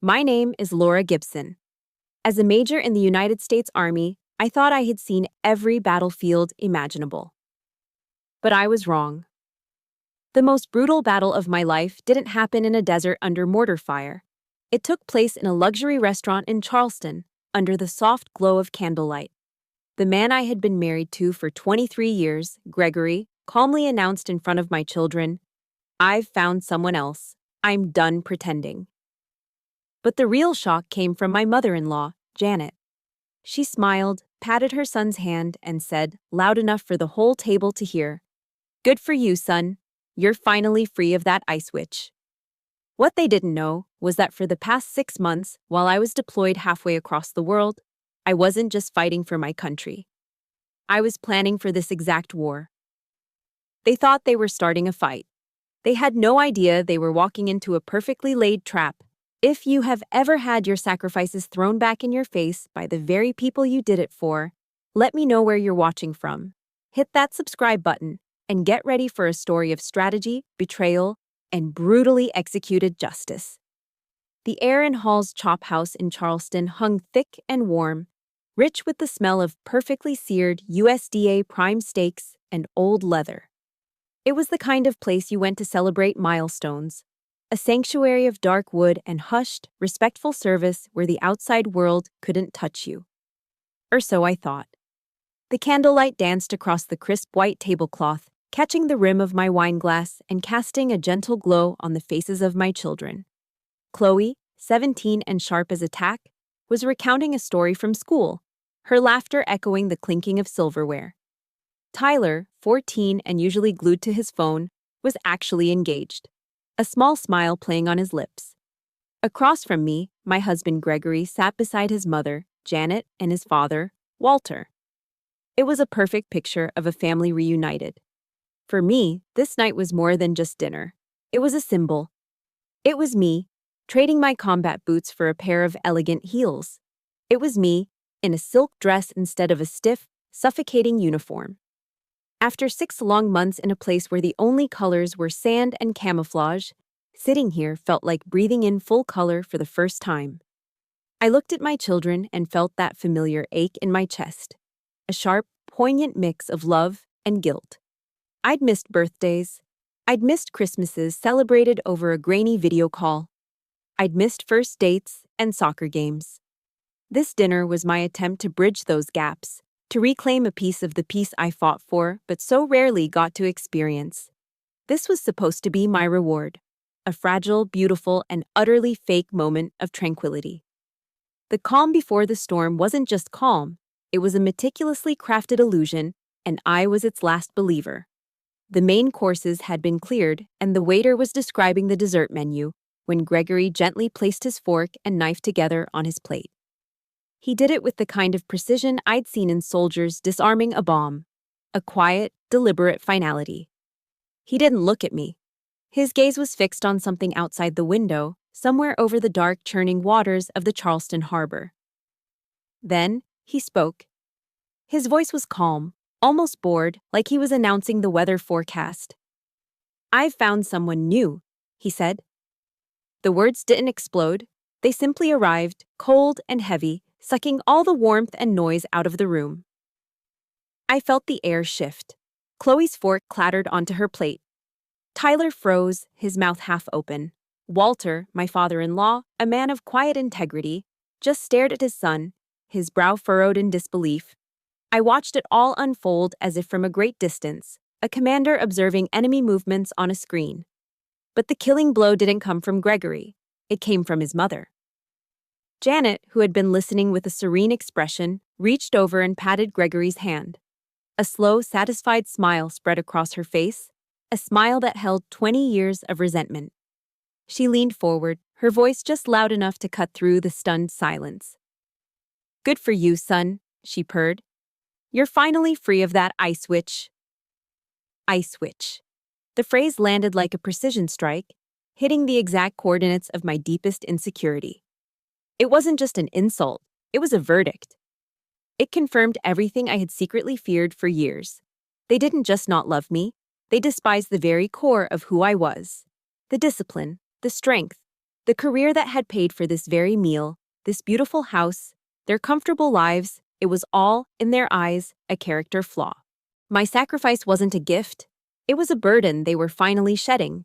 My name is Laura Gibson. As a major in the United States Army, I thought I had seen every battlefield imaginable. But I was wrong. The most brutal battle of my life didn't happen in a desert under mortar fire. It took place in a luxury restaurant in Charleston, under the soft glow of candlelight. The man I had been married to for 23 years, Gregory, calmly announced in front of my children, "I've found someone else. I'm done pretending." But the real shock came from my mother-in-law, Janet. She smiled, patted her son's hand, and said, loud enough for the whole table to hear, "Good for you, son. You're finally free of that ice witch." What they didn't know was that for the past 6 months, while I was deployed halfway across the world, I wasn't just fighting for my country. I was planning for this exact war. They thought they were starting a fight. They had no idea they were walking into a perfectly laid trap. If you have ever had your sacrifices thrown back in your face by the very people you did it for, let me know where you're watching from. Hit that subscribe button and get ready for a story of strategy, betrayal, and brutally executed justice. The air in Hall's Chop House in Charleston hung thick and warm, rich with the smell of perfectly seared USDA prime steaks and old leather. It was the kind of place you went to celebrate milestones, a sanctuary of dark wood and hushed, respectful service where the outside world couldn't touch you. Or so I thought. The candlelight danced across the crisp white tablecloth, catching the rim of my wine glass and casting a gentle glow on the faces of my children. Chloe, 17 and sharp as a tack, was recounting a story from school, her laughter echoing the clinking of silverware. Tyler, 14 and usually glued to his phone, was actually engaged, a small smile playing on his lips. Across from me, my husband Gregory sat beside his mother, Janet, and his father, Walter. It was a perfect picture of a family reunited. For me, this night was more than just dinner. It was a symbol. It was me, trading my combat boots for a pair of elegant heels. It was me, in a silk dress instead of a stiff, suffocating uniform. After 6 long months in a place where the only colors were sand and camouflage, sitting here felt like breathing in full color for the first time. I looked at my children and felt that familiar ache in my chest, a sharp, poignant mix of love and guilt. I'd missed birthdays. I'd missed Christmases celebrated over a grainy video call. I'd missed first dates and soccer games. This dinner was my attempt to bridge those gaps, to reclaim a piece of the peace I fought for but so rarely got to experience. This was supposed to be my reward, a fragile, beautiful, and utterly fake moment of tranquility. The calm before the storm wasn't just calm, it was a meticulously crafted illusion, and I was its last believer. The main courses had been cleared, and the waiter was describing the dessert menu when Gregory gently placed his fork and knife together on his plate. He did it with the kind of precision I'd seen in soldiers disarming a bomb, a quiet, deliberate finality. He didn't look at me. His gaze was fixed on something outside the window, somewhere over the dark, churning waters of the Charleston harbor. Then, he spoke. His voice was calm, almost bored, like he was announcing the weather forecast. "I've found someone new," he said. The words didn't explode. They simply arrived, cold and heavy, sucking all the warmth and noise out of the room. I felt the air shift. Chloe's fork clattered onto her plate. Tyler froze, his mouth half open. Walter, my father-in-law, a man of quiet integrity, just stared at his son, his brow furrowed in disbelief. I watched it all unfold as if from a great distance, a commander observing enemy movements on a screen. But the killing blow didn't come from Gregory. It came from his mother. Janet, who had been listening with a serene expression, reached over and patted Gregory's hand. A slow, satisfied smile spread across her face, a smile that held 20 years of resentment. She leaned forward, her voice just loud enough to cut through the stunned silence. "Good for you, son," she purred. "You're finally free of that ice witch." Ice witch. The phrase landed like a precision strike, hitting the exact coordinates of my deepest insecurity. It wasn't just an insult, it was a verdict. It confirmed everything I had secretly feared for years. They didn't just not love me, they despised the very core of who I was. The discipline, the strength, The career that had paid for this very meal, this beautiful house, their comfortable lives, it was all, in their eyes, a character flaw. My sacrifice wasn't a gift. It was a burden they were finally shedding.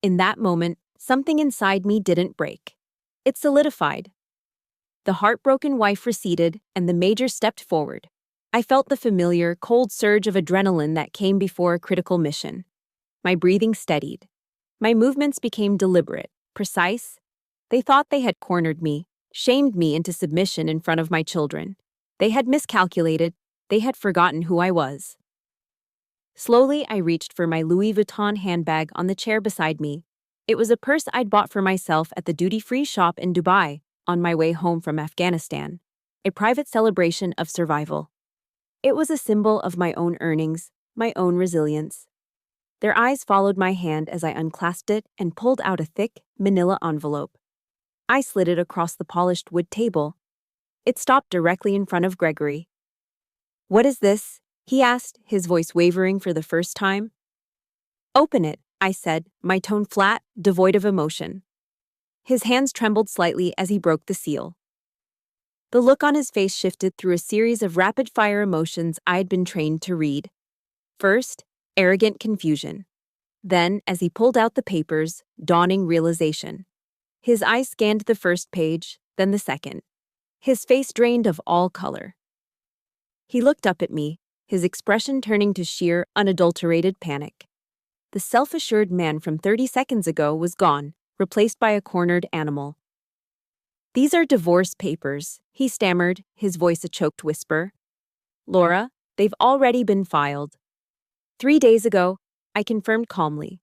In that moment, something inside me didn't break. It solidified. The heartbroken wife receded, and the major stepped forward. I felt the familiar, cold surge of adrenaline that came before a critical mission. My breathing steadied. My movements became deliberate, precise. They thought they had cornered me, shamed me into submission in front of my children. They had miscalculated. They had forgotten who I was. Slowly, I reached for my Louis Vuitton handbag on the chair beside me. It was a purse I'd bought for myself at the duty-free shop in Dubai on my way home from Afghanistan, a private celebration of survival. It was a symbol of my own earnings, my own resilience. Their eyes followed my hand as I unclasped it and pulled out a thick, manila envelope. I slid it across the polished wood table. It stopped directly in front of Gregory. "What is this?" he asked, his voice wavering for the first time. "Open it," I said, my tone flat, devoid of emotion. His hands trembled slightly as he broke the seal. The look on his face shifted through a series of rapid-fire emotions I had been trained to read. First, arrogant confusion. Then, as he pulled out the papers, dawning realization. His eyes scanned the first page, then the second. His face drained of all color. He looked up at me, his expression turning to sheer, unadulterated panic. The self-assured man from 30 seconds ago was gone, replaced by a cornered animal. "These are divorce papers," he stammered, his voice a choked whisper. "Laura, they've already been filed." 3 days ago, I confirmed calmly.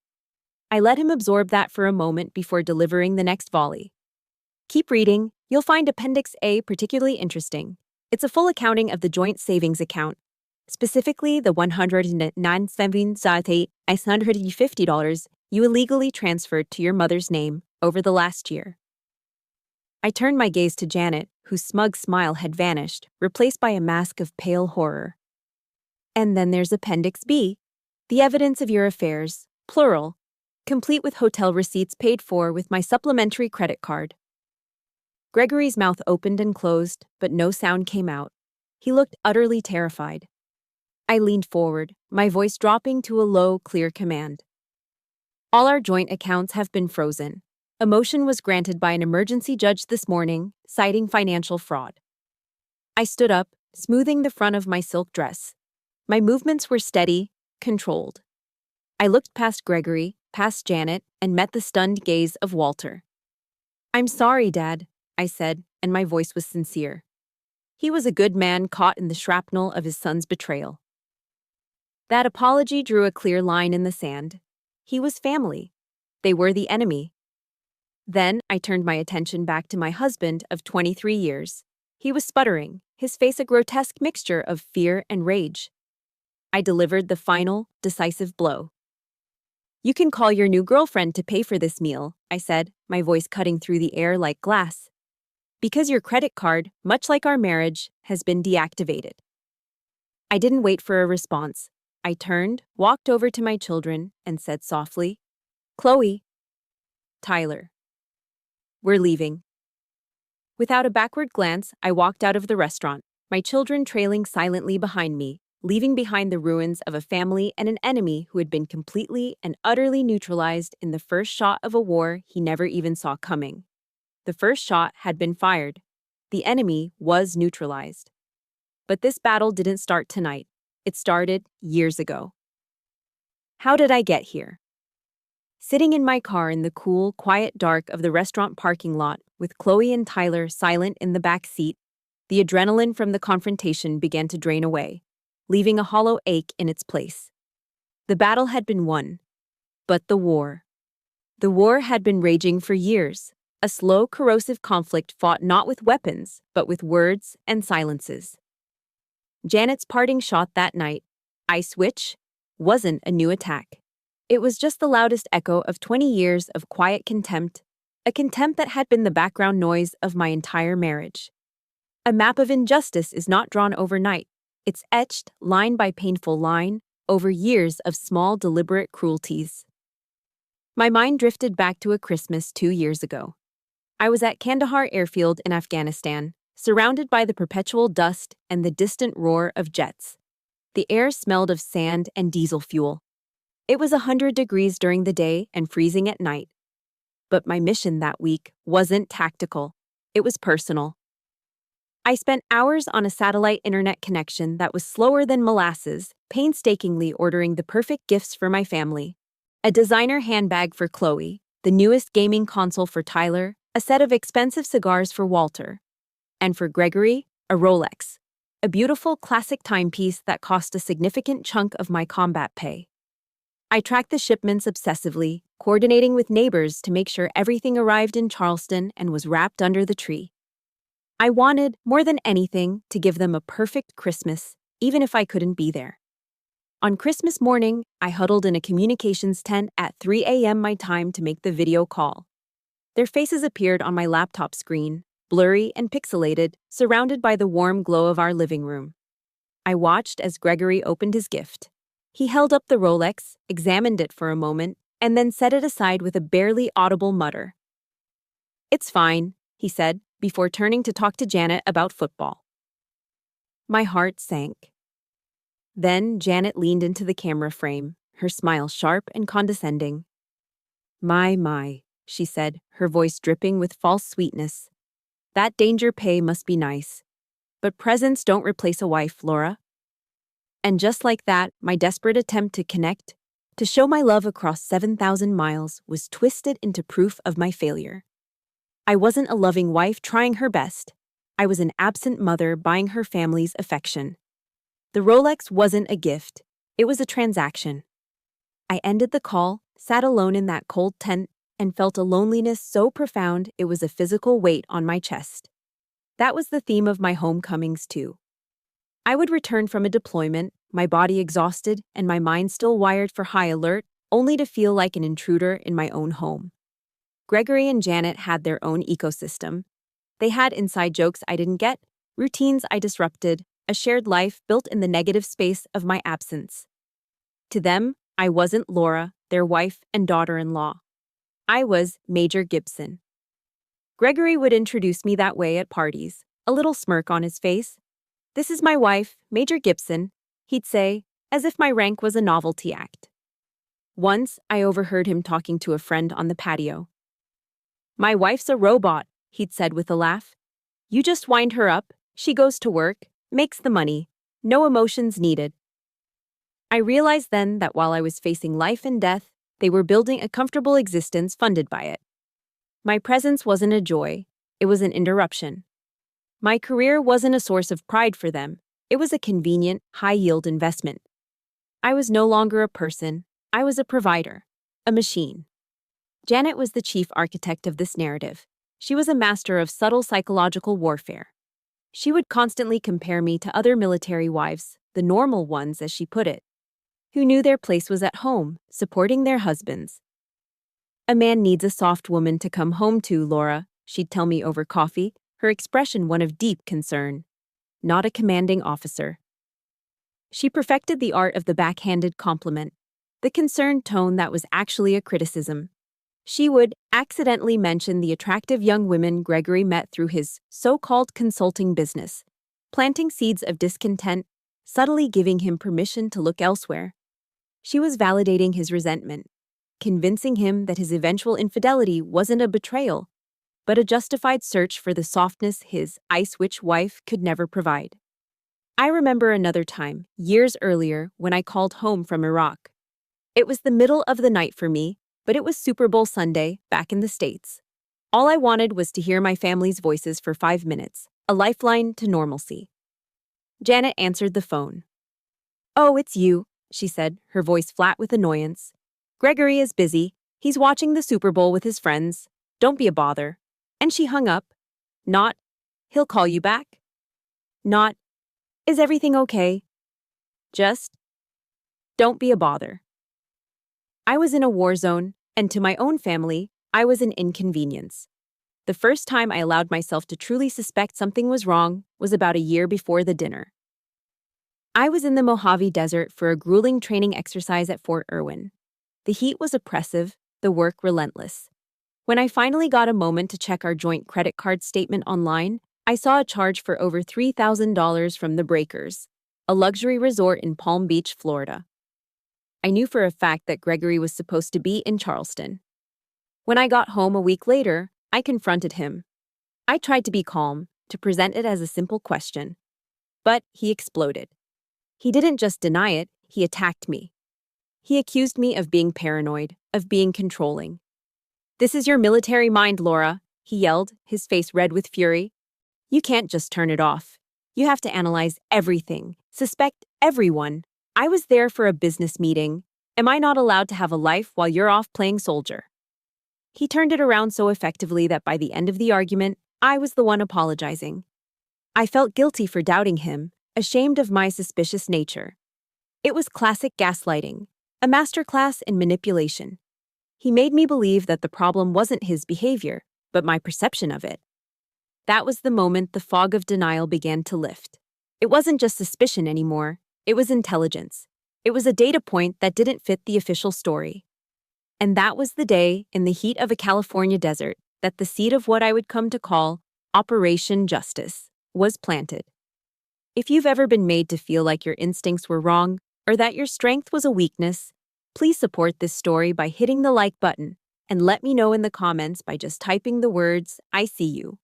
I let him absorb that for a moment before delivering the next volley. "Keep reading, you'll find Appendix A particularly interesting. It's a full accounting of the joint savings account, specifically the $109,850 you illegally transferred to your mother's name over the last year." I turned my gaze to Janet, whose smug smile had vanished, replaced by a mask of pale horror. "And then there's Appendix B, the evidence of your affairs, plural, complete with hotel receipts paid for with my supplementary credit card." Gregory's mouth opened and closed, but no sound came out. He looked utterly terrified. I leaned forward, my voice dropping to a low, clear command. "All our joint accounts have been frozen. A motion was granted by an emergency judge this morning, citing financial fraud." I stood up, smoothing the front of my silk dress. My movements were steady, controlled. I looked past Gregory, past Janet, and met the stunned gaze of Walter. "I'm sorry, Dad," I said, and my voice was sincere. He was a good man caught in the shrapnel of his son's betrayal. That apology drew a clear line in the sand. He was family. They were the enemy. Then I turned my attention back to my husband of 23 years. He was sputtering, his face a grotesque mixture of fear and rage. I delivered the final, decisive blow. "You can call your new girlfriend to pay for this meal," I said, my voice cutting through the air like glass. "Because your credit card, much like our marriage, has been deactivated." I didn't wait for a response. I turned, walked over to my children, and said softly, "Chloe, Tyler, we're leaving." Without a backward glance, I walked out of the restaurant, my children trailing silently behind me, leaving behind the ruins of a family and an enemy who had been completely and utterly neutralized in the first shot of a war he never even saw coming. The first shot had been fired. The enemy was neutralized. But this battle didn't start tonight. It started years ago. How did I get here? Sitting in my car in the cool, quiet dark of the restaurant parking lot, with Chloe and Tyler silent in the back seat, the adrenaline from the confrontation began to drain away, leaving a hollow ache in its place. The battle had been won. But the war. The war had been raging for years, a slow, corrosive conflict fought not with weapons, but with words and silences. Janet's parting shot that night, "I switch," wasn't a new attack. It was just the loudest echo of 20 years of quiet contempt, a contempt that had been the background noise of my entire marriage. A map of injustice is not drawn overnight. It's etched, line by painful line, over years of small, deliberate cruelties. My mind drifted back to a Christmas 2 years ago. I was at Kandahar Airfield in Afghanistan, surrounded by the perpetual dust and the distant roar of jets. The air smelled of sand and diesel fuel. It was 100 degrees during the day and freezing at night. But my mission that week wasn't tactical. It was personal. I spent hours on a satellite internet connection that was slower than molasses, painstakingly ordering the perfect gifts for my family. A designer handbag for Chloe, the newest gaming console for Tyler, a set of expensive cigars for Walter. And for Gregory, a Rolex, a beautiful classic timepiece that cost a significant chunk of my combat pay. I tracked the shipments obsessively, coordinating with neighbors to make sure everything arrived in Charleston and was wrapped under the tree. I wanted, more than anything, to give them a perfect Christmas, even if I couldn't be there. On Christmas morning, I huddled in a communications tent at 3 a.m. my time to make the video call. Their faces appeared on my laptop screen, blurry and pixelated, surrounded by the warm glow of our living room. I watched as Gregory opened his gift. He held up the Rolex, examined it for a moment, and then set it aside with a barely audible mutter. "It's fine," he said, before turning to talk to Janet about football. My heart sank. Then Janet leaned into the camera frame, her smile sharp and condescending. My, she said, her voice dripping with false sweetness. "That danger pay must be nice. But presents don't replace a wife, Laura." And just like that, my desperate attempt to connect, to show my love across 7,000 miles, was twisted into proof of my failure. I wasn't a loving wife trying her best. I was an absent mother buying her family's affection. The Rolex wasn't a gift. It was a transaction. I ended the call, sat alone in that cold tent, and felt a loneliness so profound it was a physical weight on my chest. That was the theme of my homecomings, too. I would return from a deployment, my body exhausted and my mind still wired for high alert, only to feel like an intruder in my own home. Gregory and Janet had their own ecosystem. They had inside jokes I didn't get, routines I disrupted, a shared life built in the negative space of my absence. To them, I wasn't Laura, their wife and daughter-in-law. I was Major Gibson. Gregory would introduce me that way at parties, a little smirk on his face. "This is my wife, Major Gibson," he'd say, as if my rank was a novelty act. Once, I overheard him talking to a friend on the patio. "My wife's a robot," he'd said with a laugh. "You just wind her up, she goes to work, makes the money, no emotions needed." I realized then that while I was facing life and death, they were building a comfortable existence funded by it. My presence wasn't a joy, it was an interruption. My career wasn't a source of pride for them, it was a convenient, high-yield investment. I was no longer a person, I was a provider, a machine. Janet was the chief architect of this narrative. She was a master of subtle psychological warfare. She would constantly compare me to other military wives, the normal ones, as she put it, who knew their place was at home, supporting their husbands. "A man needs a soft woman to come home to, Laura," she'd tell me over coffee, her expression one of deep concern. Not a commanding officer. She perfected the art of the backhanded compliment, the concerned tone that was actually a criticism. She would accidentally mention the attractive young women Gregory met through his so-called consulting business, planting seeds of discontent, subtly giving him permission to look elsewhere. She was validating his resentment, convincing him that his eventual infidelity wasn't a betrayal, but a justified search for the softness his ice witch wife could never provide. I remember another time, years earlier, when I called home from Iraq. It was the middle of the night for me, but it was Super Bowl Sunday, back in the States. All I wanted was to hear my family's voices for 5 minutes, a lifeline to normalcy. Janet answered the phone. "Oh, it's you," she said, her voice flat with annoyance. "Gregory is busy. He's watching the Super Bowl with his friends. Don't be a bother." And she hung up. Not, "He'll call you back." Not, "Is everything okay?" Just, "Don't be a bother." I was in a war zone, and to my own family, I was an inconvenience. The first time I allowed myself to truly suspect something was wrong was about a year before the dinner. I was in the Mojave Desert for a grueling training exercise at Fort Irwin. The heat was oppressive, the work relentless. When I finally got a moment to check our joint credit card statement online, I saw a charge for over $3,000 from the Breakers, a luxury resort in Palm Beach, Florida. I knew for a fact that Gregory was supposed to be in Charleston. When I got home a week later, I confronted him. I tried to be calm, to present it as a simple question. But he exploded. He didn't just deny it, he attacked me. He accused me of being paranoid, of being controlling. "This is your military mind, Laura," he yelled, his face red with fury. "You can't just turn it off. You have to analyze everything, suspect everyone. I was there for a business meeting. Am I not allowed to have a life while you're off playing soldier?" He turned it around so effectively that by the end of the argument, I was the one apologizing. I felt guilty for doubting him, ashamed of my suspicious nature. It was classic gaslighting, a masterclass in manipulation. He made me believe that the problem wasn't his behavior, but my perception of it. That was the moment the fog of denial began to lift. It wasn't just suspicion anymore, it was intelligence. It was a data point that didn't fit the official story. And that was the day, in the heat of a California desert, that the seed of what I would come to call Operation Justice was planted. If you've ever been made to feel like your instincts were wrong, or that your strength was a weakness, please support this story by hitting the like button and let me know in the comments by just typing the words, "I see you."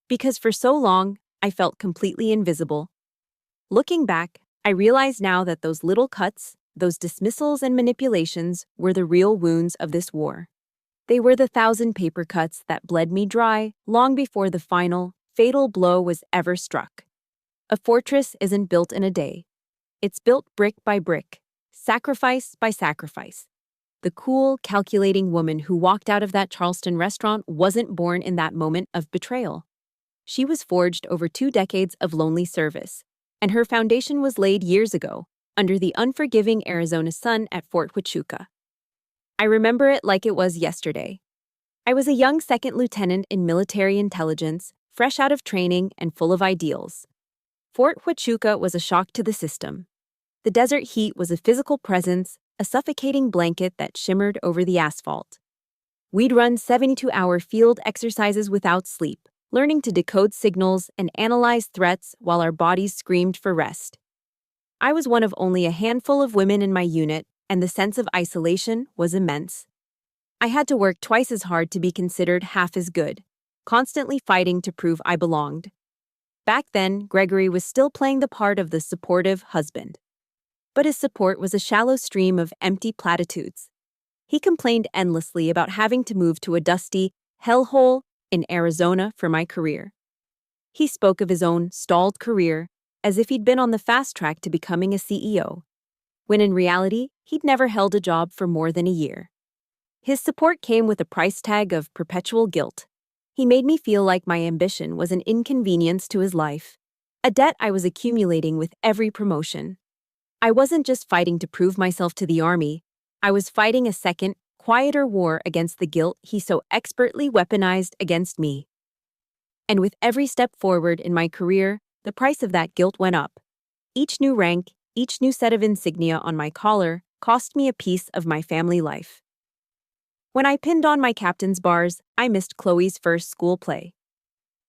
Because for so long, I felt completely invisible. Looking back, I realize now that those little cuts, those dismissals and manipulations were the real wounds of this war. They were the 1,000 paper cuts that bled me dry long before the final, fatal blow was ever struck. A fortress isn't built in a day. It's built brick by brick, sacrifice by sacrifice. The cool, calculating woman who walked out of that Charleston restaurant wasn't born in that moment of betrayal. She was forged over 2 decades of lonely service, and her foundation was laid years ago, under the unforgiving Arizona sun at Fort Huachuca. I remember it like it was yesterday. I was a young second lieutenant in military intelligence, fresh out of training and full of ideals. Fort Huachuca was a shock to the system. The desert heat was a physical presence, a suffocating blanket that shimmered over the asphalt. We'd run 72-hour field exercises without sleep, learning to decode signals and analyze threats while our bodies screamed for rest. I was one of only a handful of women in my unit, and the sense of isolation was immense. I had to work twice as hard to be considered half as good, constantly fighting to prove I belonged. Back then, Gregory was still playing the part of the supportive husband. But his support was a shallow stream of empty platitudes. He complained endlessly about having to move to a dusty hellhole in Arizona for my career. He spoke of his own stalled career as if he'd been on the fast track to becoming a CEO, when in reality, he'd never held a job for more than a year. His support came with a price tag of perpetual guilt. He made me feel like my ambition was an inconvenience to his life, a debt I was accumulating with every promotion. I wasn't just fighting to prove myself to the Army, I was fighting a second, quieter war against the guilt he so expertly weaponized against me. And with every step forward in my career, the price of that guilt went up. Each new rank, each new set of insignia on my collar cost me a piece of my family life. When I pinned on my captain's bars, I missed Chloe's first school play.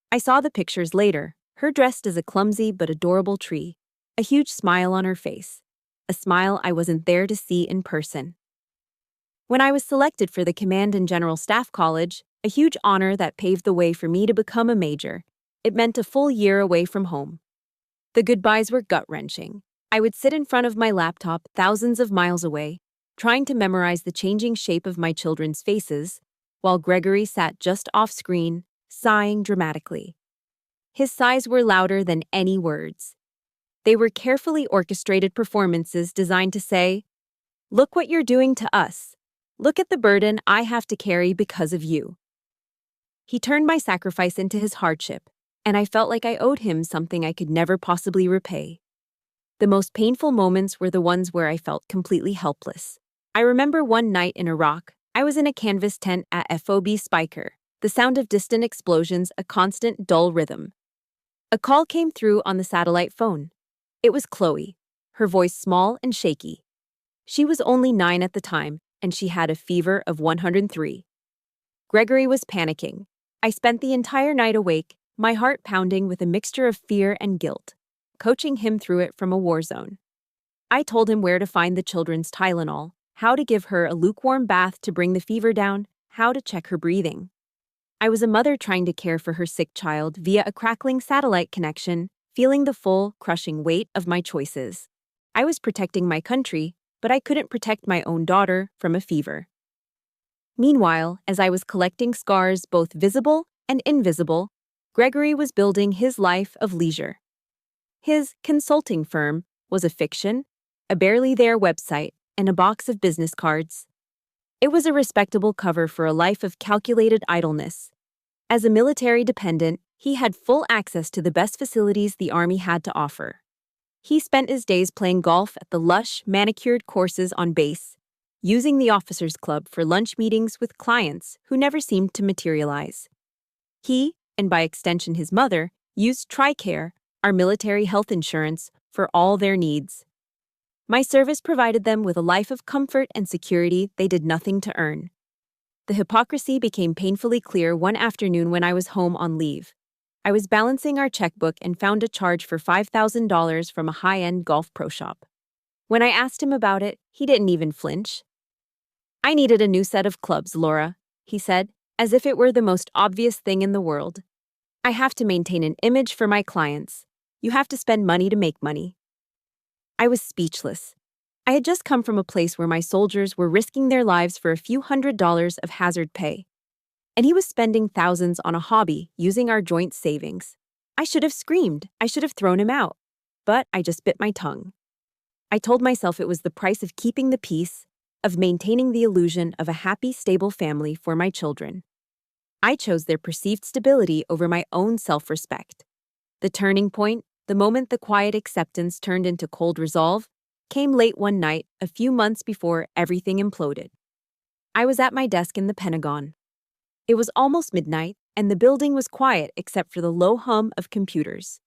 I saw the pictures later, her dressed as a clumsy but adorable tree, a huge smile on her face, a smile I wasn't there to see in person. When I was selected for the Command and General Staff College, a huge honor that paved the way for me to become a major, it meant a full year away from home. The goodbyes were gut-wrenching. I would sit in front of my laptop thousands of miles away, trying to memorize the changing shape of my children's faces, while Gregory sat just off-screen, sighing dramatically. His sighs were louder than any words. They were carefully orchestrated performances designed to say, "Look what you're doing to us. Look at the burden I have to carry because of you." He turned my sacrifice into his hardship, and I felt like I owed him something I could never possibly repay. The most painful moments were the ones where I felt completely helpless. I remember one night in Iraq, I was in a canvas tent at FOB Spiker, the sound of distant explosions a constant dull rhythm. A call came through on the satellite phone. It was Chloe, her voice small and shaky. She was only 9 at the time, and she had a fever of 103. Gregory was panicking. I spent the entire night awake, my heart pounding with a mixture of fear and guilt, coaching him through it from a war zone. I told him where to find the children's Tylenol, how to give her a lukewarm bath to bring the fever down, how to check her breathing. I was a mother trying to care for her sick child via a crackling satellite connection, feeling the full, crushing weight of my choices. I was protecting my country, but I couldn't protect my own daughter from a fever. Meanwhile, as I was collecting scars both visible and invisible, Gregory was building his life of leisure. His consulting firm was a fiction, a barely there website, and a box of business cards. It was a respectable cover for a life of calculated idleness. As a military dependent, he had full access to the best facilities the Army had to offer. He spent his days playing golf at the lush, manicured courses on base, using the officers' club for lunch meetings with clients who never seemed to materialize. He, and by extension his mother, used TRICARE, our military health insurance, for all their needs. My service provided them with a life of comfort and security they did nothing to earn. The hypocrisy became painfully clear one afternoon when I was home on leave. I was balancing our checkbook and found a charge for $5,000 from a high-end golf pro shop. When I asked him about it, he didn't even flinch. "I needed a new set of clubs, Laura," he said, as if it were the most obvious thing in the world. "I have to maintain an image for my clients. You have to spend money to make money." I was speechless. I had just come from a place where my soldiers were risking their lives for a few $100s of hazard pay. And he was spending thousands on a hobby using our joint savings. I should have screamed. I should have thrown him out. But I just bit my tongue. I told myself it was the price of keeping the peace, of maintaining the illusion of a happy, stable family for my children. I chose their perceived stability over my own self-respect. The turning point, the moment the quiet acceptance turned into cold resolve, came late one night, a few months before everything imploded. I was at my desk in the Pentagon. It was almost midnight, and the building was quiet except for the low hum of computers.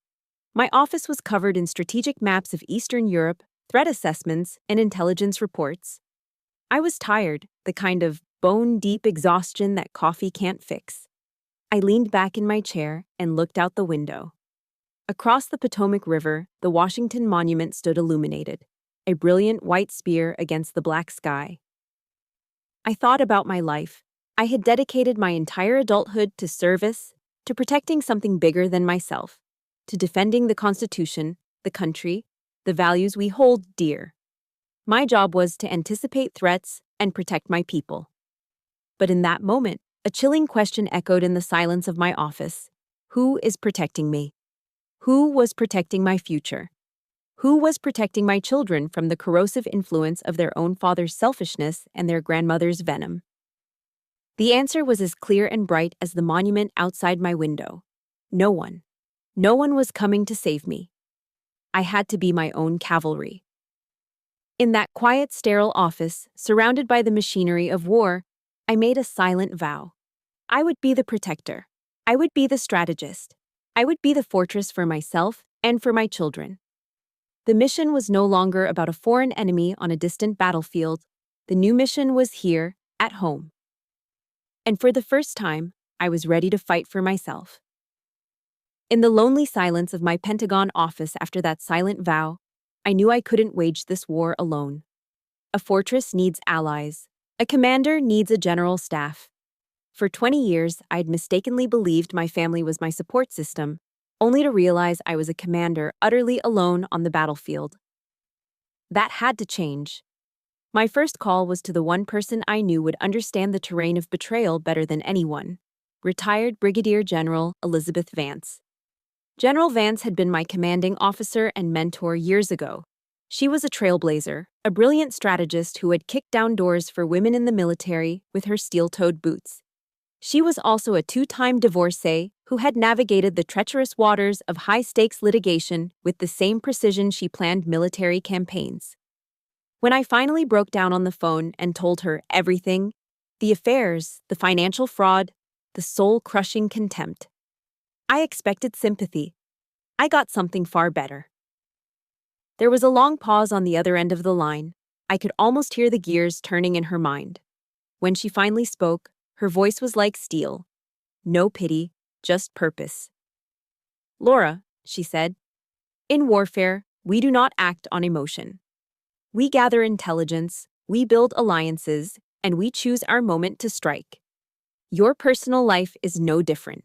My office was covered in strategic maps of Eastern Europe, threat assessments, and intelligence reports. I was tired, the kind of bone-deep exhaustion that coffee can't fix. I leaned back in my chair and looked out the window. Across the Potomac River, the Washington Monument stood illuminated, a brilliant white spear against the black sky. I thought about my life. I had dedicated my entire adulthood to service, to protecting something bigger than myself, to defending the Constitution, the country, the values we hold dear. My job was to anticipate threats and protect my people. But in that moment, a chilling question echoed in the silence of my office. Who is protecting me? Who was protecting my future? Who was protecting my children from the corrosive influence of their own father's selfishness and their grandmother's venom? The answer was as clear and bright as the monument outside my window. No one. No one was coming to save me. I had to be my own cavalry. In that quiet, sterile office, surrounded by the machinery of war, I made a silent vow. I would be the protector. I would be the strategist. I would be the fortress for myself and for my children. The mission was no longer about a foreign enemy on a distant battlefield. The new mission was here, at home. And for the first time, I was ready to fight for myself. In the lonely silence of my Pentagon office after that silent vow, I knew I couldn't wage this war alone. A fortress needs allies. A commander needs a general staff. For 20 years, I'd mistakenly believed my family was my support system, only to realize I was a commander utterly alone on the battlefield. That had to change. My first call was to the one person I knew would understand the terrain of betrayal better than anyone, retired Brigadier General Elizabeth Vance. General Vance had been my commanding officer and mentor years ago. She was a trailblazer, a brilliant strategist who had kicked down doors for women in the military with her steel-toed boots. She was also a two-time divorcee who had navigated the treacherous waters of high-stakes litigation with the same precision she planned military campaigns. When I finally broke down on the phone and told her everything, the affairs, the financial fraud, the soul-crushing contempt, I expected sympathy. I got something far better. There was a long pause on the other end of the line. I could almost hear the gears turning in her mind. When she finally spoke, Her voice was like steel. No pity, just purpose. "Laura," she said, "in warfare, we do not act on emotion. We gather intelligence, we build alliances, and we choose our moment to strike. Your personal life is no different.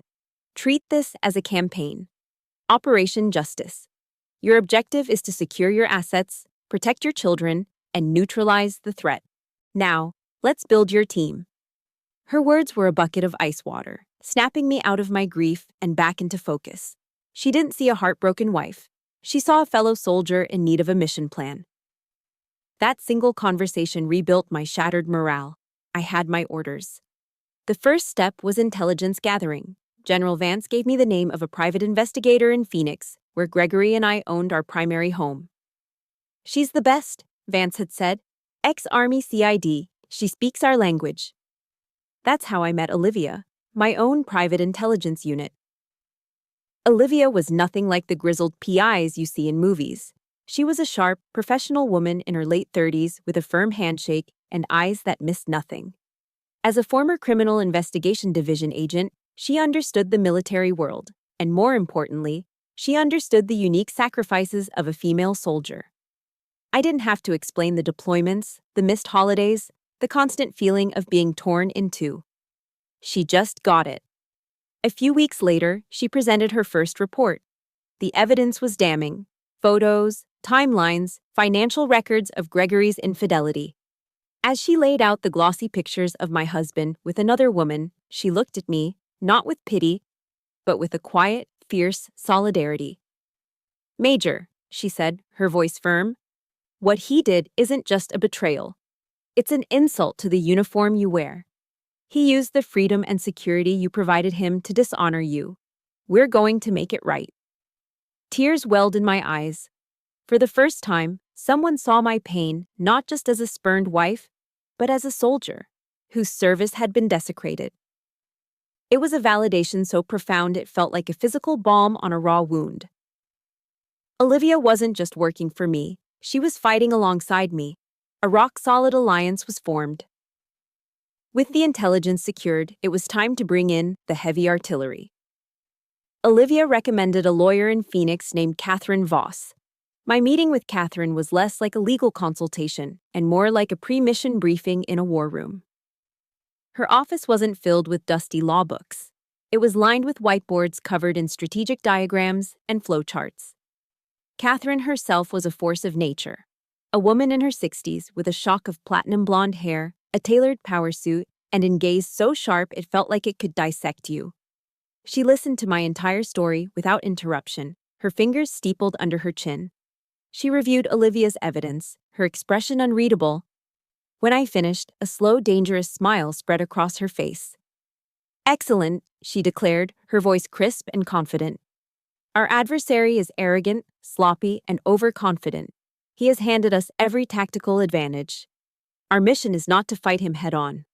Treat this as a campaign. Operation Justice. Your objective is to secure your assets, protect your children, and neutralize the threat. Now, let's build your team." Her words were a bucket of ice water, snapping me out of my grief and back into focus. She didn't see a heartbroken wife. She saw a fellow soldier in need of a mission plan. That single conversation rebuilt my shattered morale. I had my orders. The first step was intelligence gathering. General Vance gave me the name of a private investigator in Phoenix, where Gregory and I owned our primary home. "She's the best," Vance had said. "Ex-Army CID. She speaks our language." That's how I met Olivia, my own private intelligence unit. Olivia was nothing like the grizzled PIs you see in movies. She was a sharp, professional woman in her late 30s with a firm handshake and eyes that missed nothing. As a former Criminal Investigation Division agent, she understood the military world, and more importantly, she understood the unique sacrifices of a female soldier. I didn't have to explain the deployments, the missed holidays, the constant feeling of being torn in two. She just got it. A few weeks later, she presented her first report. The evidence was damning. Photos, timelines, financial records of Gregory's infidelity. As she laid out the glossy pictures of my husband with another woman, she looked at me, not with pity, but with a quiet, fierce solidarity. "Major," she said, her voice firm, "what he did isn't just a betrayal. It's an insult to the uniform you wear. He used the freedom and security you provided him to dishonor you. We're going to make it right." Tears welled in my eyes. For the first time, someone saw my pain not just as a spurned wife, but as a soldier whose service had been desecrated. It was a validation so profound it felt like a physical balm on a raw wound. Olivia wasn't just working for me, she was fighting alongside me. A rock-solid alliance was formed. With the intelligence secured, it was time to bring in the heavy artillery. Olivia recommended a lawyer in Phoenix named Catherine Voss. My meeting with Catherine was less like a legal consultation and more like a pre-mission briefing in a war room. Her office wasn't filled with dusty law books. It was lined with whiteboards covered in strategic diagrams and flowcharts. Catherine herself was a force of nature, a woman in her 60s with a shock of platinum blonde hair, a tailored power suit, and in gaze so sharp it felt like it could dissect you. She listened to my entire story without interruption, her fingers steepled under her chin. She reviewed Olivia's evidence, her expression unreadable. When I finished, a slow, dangerous smile spread across her face. "Excellent," she declared, her voice crisp and confident. "Our adversary is arrogant, sloppy, and overconfident. He has handed us every tactical advantage. Our mission is not to fight him head-on.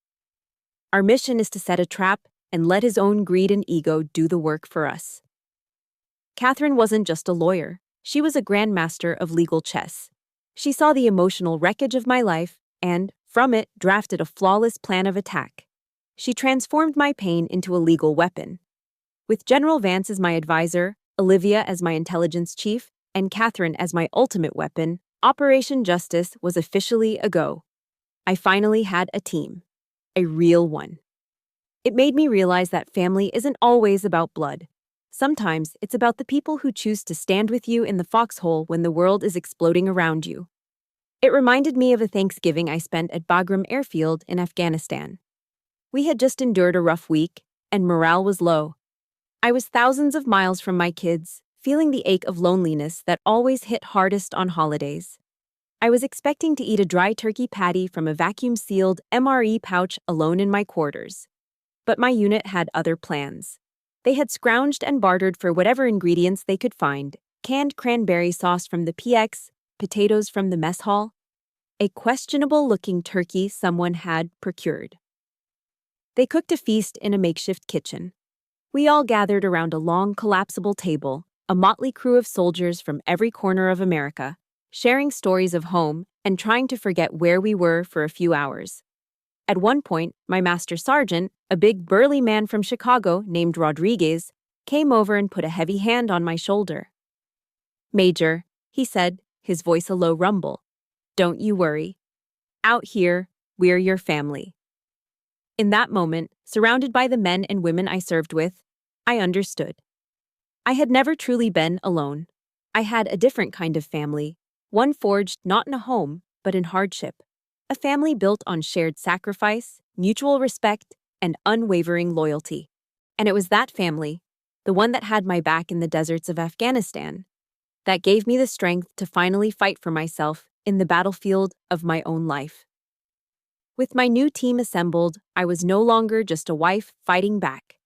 Our mission is to set a trap and let his own greed and ego do the work for us." Catherine wasn't just a lawyer. She was a grandmaster of legal chess. She saw the emotional wreckage of my life and, from it, drafted a flawless plan of attack. She transformed my pain into a legal weapon. With General Vance as my advisor, Olivia as my intelligence chief, and Catherine as my ultimate weapon, Operation Justice was officially a go. I finally had a team. A real one. It made me realize that family isn't always about blood. Sometimes it's about the people who choose to stand with you in the foxhole when the world is exploding around you. It reminded me of a Thanksgiving I spent at Bagram Airfield in Afghanistan. We had just endured a rough week, and morale was low. I was thousands of miles from my kids, feeling the ache of loneliness that always hit hardest on holidays. I was expecting to eat a dry turkey patty from a vacuum-sealed MRE pouch alone in my quarters. But my unit had other plans. They had scrounged and bartered for whatever ingredients they could find: canned cranberry sauce from the PX, potatoes from the mess hall, a questionable-looking turkey someone had procured. They cooked a feast in a makeshift kitchen. We all gathered around a long, collapsible table, a motley crew of soldiers from every corner of America, sharing stories of home and trying to forget where we were for a few hours. At one point, my master sergeant, a big burly man from Chicago named Rodriguez, came over and put a heavy hand on my shoulder. "Major," he said, his voice a low rumble, "don't you worry. Out here, we're your family." In that moment, surrounded by the men and women I served with, I understood. I had never truly been alone. I had a different kind of family, one forged not in a home, but in hardship. A family built on shared sacrifice, mutual respect, and unwavering loyalty. And it was that family, the one that had my back in the deserts of Afghanistan, that gave me the strength to finally fight for myself in the battlefield of my own life. With my new team assembled, I was no longer just a wife fighting back.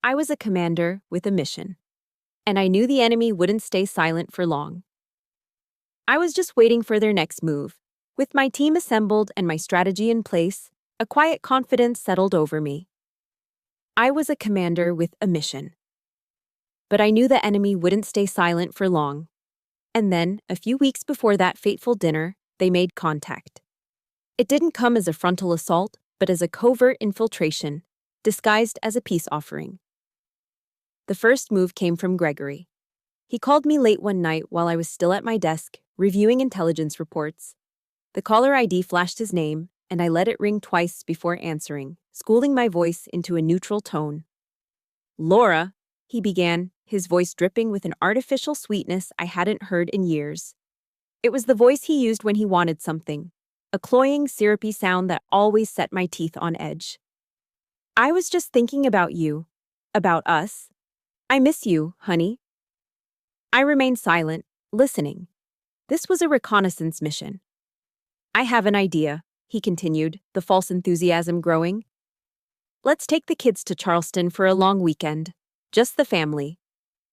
I was a commander with a mission. And I knew the enemy wouldn't stay silent for long. I was just waiting for their next move. With my team assembled and my strategy in place, a quiet confidence settled over me. I was a commander with a mission. But I knew the enemy wouldn't stay silent for long. And then, a few weeks before that fateful dinner, they made contact. It didn't come as a frontal assault, but as a covert infiltration, disguised as a peace offering. The first move came from Gregory. He called me late one night while I was still at my desk, reviewing intelligence reports. The caller ID flashed his name, and I let it ring twice before answering, schooling my voice into a neutral tone. "Laura," he began, his voice dripping with an artificial sweetness I hadn't heard in years. It was the voice he used when he wanted something, a cloying, syrupy sound that always set my teeth on edge. "I was just thinking about you, about us. I miss you, honey." I remained silent, listening. This was a reconnaissance mission. "I have an idea," he continued, the false enthusiasm growing. "Let's take the kids to Charleston for a long weekend. Just the family.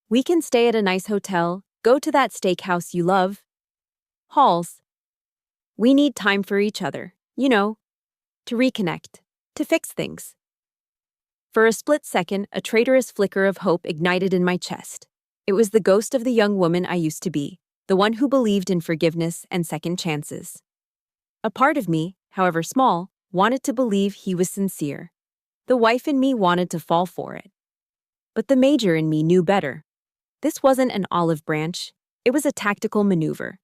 We can stay at a nice hotel, go to that steakhouse you love. Halls. We need time for each other, to reconnect, to fix things." For a split second, a traitorous flicker of hope ignited in my chest. It was the ghost of the young woman I used to be, the one who believed in forgiveness and second chances. A part of me, however small, wanted to believe he was sincere. The wife in me wanted to fall for it. But the major in me knew better. This wasn't an olive branch, it was a tactical maneuver.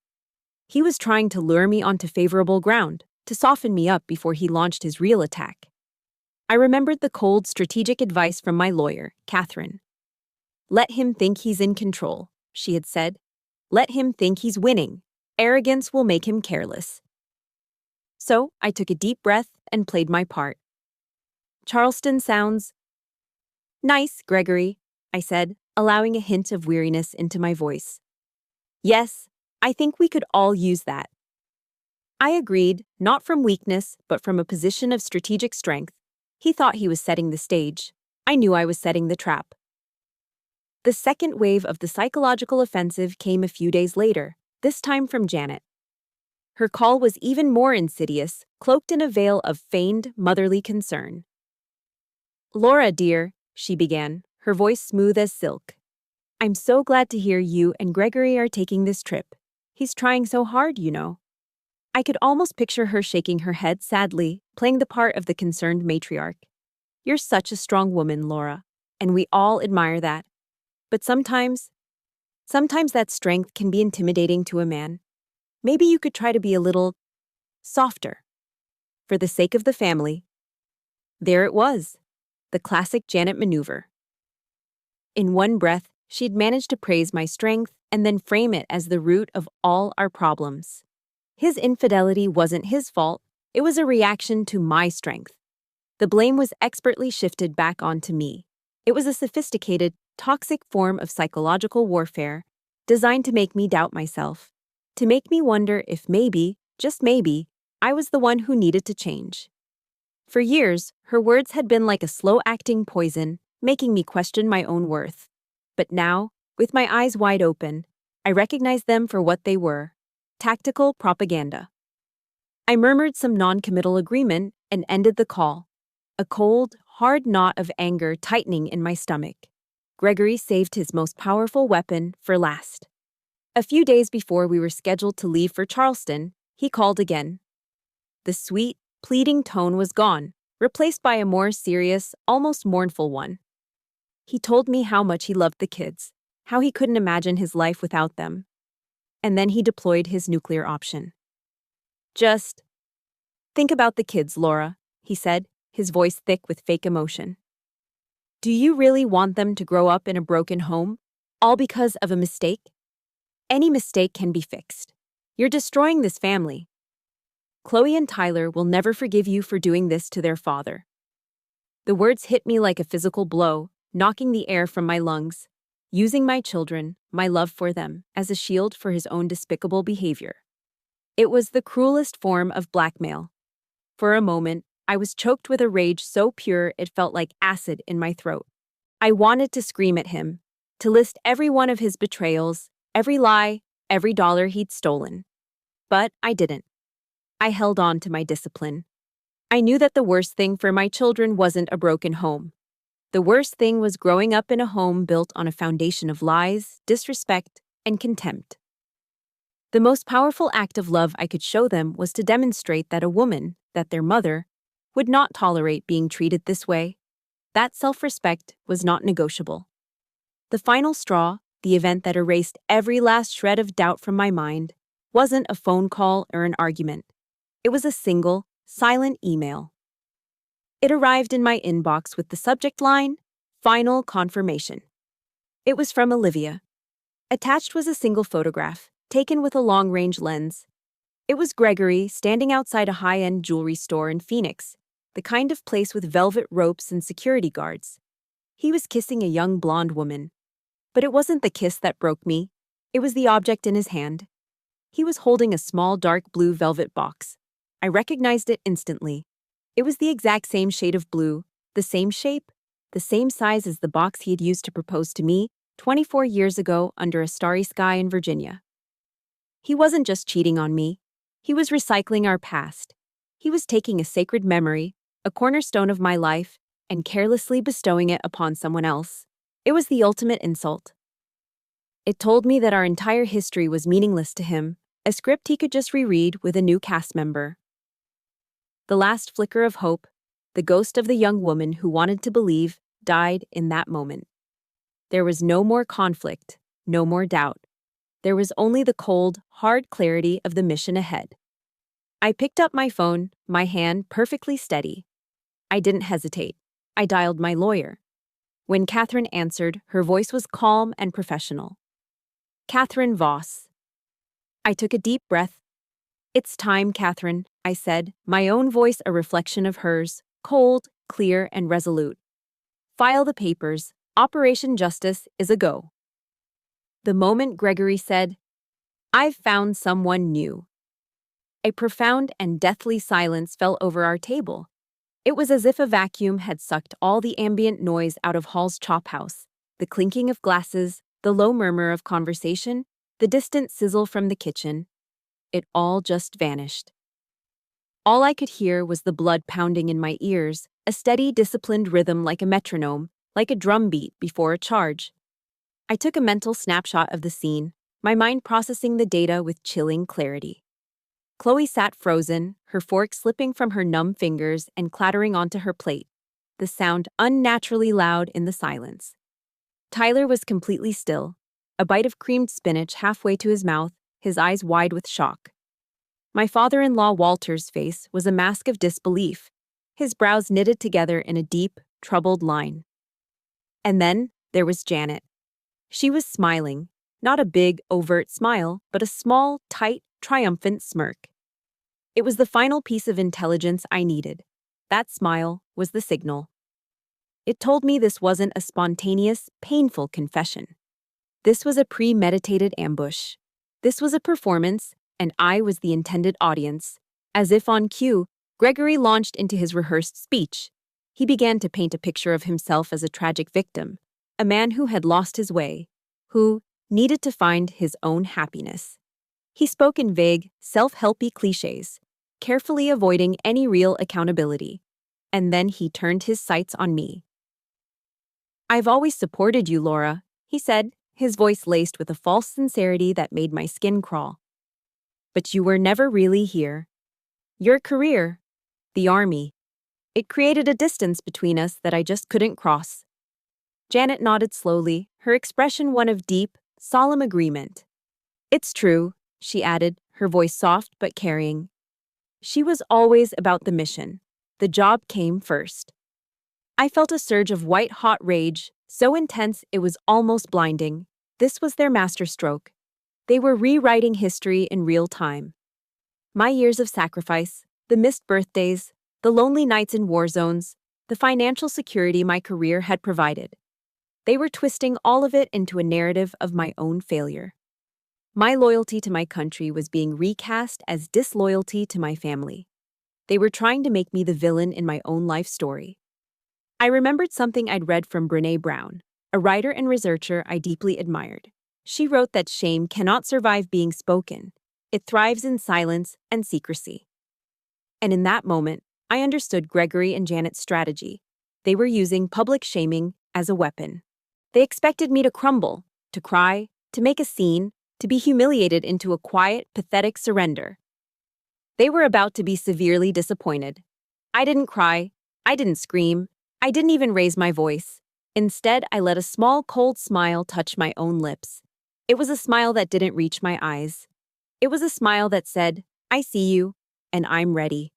He was trying to lure me onto favorable ground, to soften me up before he launched his real attack. I remembered the cold, strategic advice from my lawyer, Catherine. "Let him think he's in control," she had said. "Let him think he's winning. Arrogance will make him careless." So I took a deep breath and played my part. "Charleston sounds nice, Gregory," I said, allowing a hint of weariness into my voice. "Yes, I think we could all use that." I agreed, not from weakness, but from a position of strategic strength. He thought he was setting the stage. I knew I was setting the trap. The second wave of the psychological offensive came a few days later, this time from Janet. Her call was even more insidious, cloaked in a veil of feigned motherly concern. "Laura, dear," she began, her voice smooth as silk. "I'm so glad to hear you and Gregory are taking this trip. He's trying so hard, I could almost picture her shaking her head sadly, playing the part of the concerned matriarch. "You're such a strong woman, Laura, and we all admire that. But sometimes that strength can be intimidating to a man. Maybe you could try to be a little softer. For the sake of the family." There it was, the classic Janet maneuver. In one breath, she'd managed to praise my strength and then frame it as the root of all our problems. His infidelity wasn't his fault, it was a reaction to my strength. The blame was expertly shifted back onto me. It was a sophisticated, toxic form of psychological warfare designed to make me doubt myself, to make me wonder if maybe, just maybe, I was the one who needed to change. For years, her words had been like a slow-acting poison, making me question my own worth. But now, with my eyes wide open, I recognized them for what they were: tactical propaganda. I murmured some non-committal agreement and ended the call, a cold, hard knot of anger tightening in my stomach. Gregory saved his most powerful weapon for last. A few days before we were scheduled to leave for Charleston, he called again. The sweet, pleading tone was gone. replaced by a more serious, almost mournful one. He told me how much he loved the kids, how he couldn't imagine his life without them. And then he deployed his nuclear option. Just think about the kids, Laura, he said, his voice thick with fake emotion. Do you really want them to grow up in a broken home, all because of a mistake? Any mistake can be fixed. You're destroying this family. Chloe and Tyler will never forgive you for doing this to their father. The words hit me like a physical blow, knocking the air from my lungs, using my children, my love for them, as a shield for his own despicable behavior. It was the cruelest form of blackmail. For a moment, I was choked with a rage so pure it felt like acid in my throat. I wanted to scream at him, to list every one of his betrayals, every lie, every dollar he'd stolen. But I didn't. I held on to my discipline. I knew that the worst thing for my children wasn't a broken home. The worst thing was growing up in a home built on a foundation of lies, disrespect, and contempt. The most powerful act of love I could show them was to demonstrate that a woman, that their mother, would not tolerate being treated this way. That self-respect was not negotiable. The final straw, the event that erased every last shred of doubt from my mind, wasn't a phone call or an argument. It was a single, silent email. It arrived in my inbox with the subject line, "Final Confirmation." It was from Olivia. Attached was a single photograph, taken with a long-range lens. It was Gregory standing outside a high-end jewelry store in Phoenix, the kind of place with velvet ropes and security guards. He was kissing a young blonde woman. But it wasn't the kiss that broke me. It was the object in his hand. He was holding a small dark blue velvet box. I recognized it instantly. It was the exact same shade of blue, the same shape, the same size as the box he had used to propose to me 24 years ago under a starry sky in Virginia. He wasn't just cheating on me. He was recycling our past. He was taking a sacred memory, a cornerstone of my life, and carelessly bestowing it upon someone else. It was the ultimate insult. It told me that our entire history was meaningless to him, a script he could just reread with a new cast member. The last flicker of hope, the ghost of the young woman who wanted to believe, died in that moment. There was no more conflict, no more doubt. There was only the cold, hard clarity of the mission ahead. I picked up my phone, my hand perfectly steady. I didn't hesitate. I dialed my lawyer. When Catherine answered, her voice was calm and professional. Catherine Voss. I took a deep breath. "It's time, Catherine," I said, my own voice a reflection of hers, cold, clear, and resolute. "File the papers. Operation Justice is a go." The moment Gregory said, "I've found someone new," a profound and deathly silence fell over our table. It was as if a vacuum had sucked all the ambient noise out of Hall's chop house, the clinking of glasses, the low murmur of conversation, the distant sizzle from the kitchen. It all just vanished. All I could hear was the blood pounding in my ears, a steady, disciplined rhythm like a metronome, like a drum beat before a charge. I took a mental snapshot of the scene, my mind processing the data with chilling clarity. Chloe sat frozen, her fork slipping from her numb fingers and clattering onto her plate, the sound unnaturally loud in the silence. Tyler was completely still, a bite of creamed spinach halfway to his mouth, his eyes wide with shock. My father-in-law Walter's face was a mask of disbelief, his brows knitted together in a deep, troubled line. And then there was Janet. She was smiling, not a big, overt smile, but a small, tight, triumphant smirk. It was the final piece of intelligence I needed. That smile was the signal. It told me this wasn't a spontaneous, painful confession. This was a premeditated ambush. This was a performance, and I was the intended audience. As if on cue, Gregory launched into his rehearsed speech. He began to paint a picture of himself as a tragic victim, a man who had lost his way, who needed to find his own happiness. He spoke in vague, self-helpy cliches, carefully avoiding any real accountability. And then he turned his sights on me. "I've always supported you, Laura," he said, his voice laced with a false sincerity that made my skin crawl. "But you were never really here. Your career, the army, It created a distance between us that I just couldn't cross. Janet nodded slowly, her expression one of deep, solemn agreement. It's true, she added, her voice soft but carrying. She was always about the mission. The job came first. I felt a surge of white-hot rage, so intense it was almost blinding. This was their masterstroke. They were rewriting history in real time. My years of sacrifice, the missed birthdays, the lonely nights in war zones, the financial security my career had provided. They were twisting all of it into a narrative of my own failure. My loyalty to my country was being recast as disloyalty to my family. They were trying to make me the villain in my own life story. I remembered something I'd read from Brené Brown, a writer and researcher I deeply admired. She wrote that shame cannot survive being spoken. It thrives in silence and secrecy. And in that moment, I understood Gregory and Janet's strategy. They were using public shaming as a weapon. They expected me to crumble, to cry, to make a scene, to be humiliated into a quiet, pathetic surrender. They were about to be severely disappointed. I didn't cry. I didn't scream. I didn't even raise my voice. Instead, I let a small, cold smile touch my own lips. It was a smile that didn't reach my eyes. It was a smile that said, I see you, and I'm ready.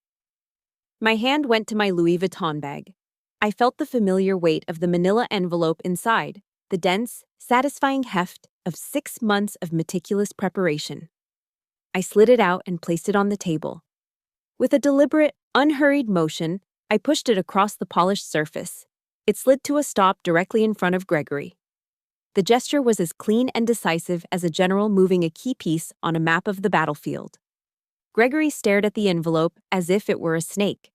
My hand went to my Louis Vuitton bag. I felt the familiar weight of the manila envelope inside, the dense, satisfying heft of 6 months of meticulous preparation. I slid it out and placed it on the table. With a deliberate, unhurried motion, I pushed it across the polished surface. It slid to a stop directly in front of Gregory. The gesture was as clean and decisive as a general moving a key piece on a map of the battlefield. Gregory stared at the envelope as if it were a snake.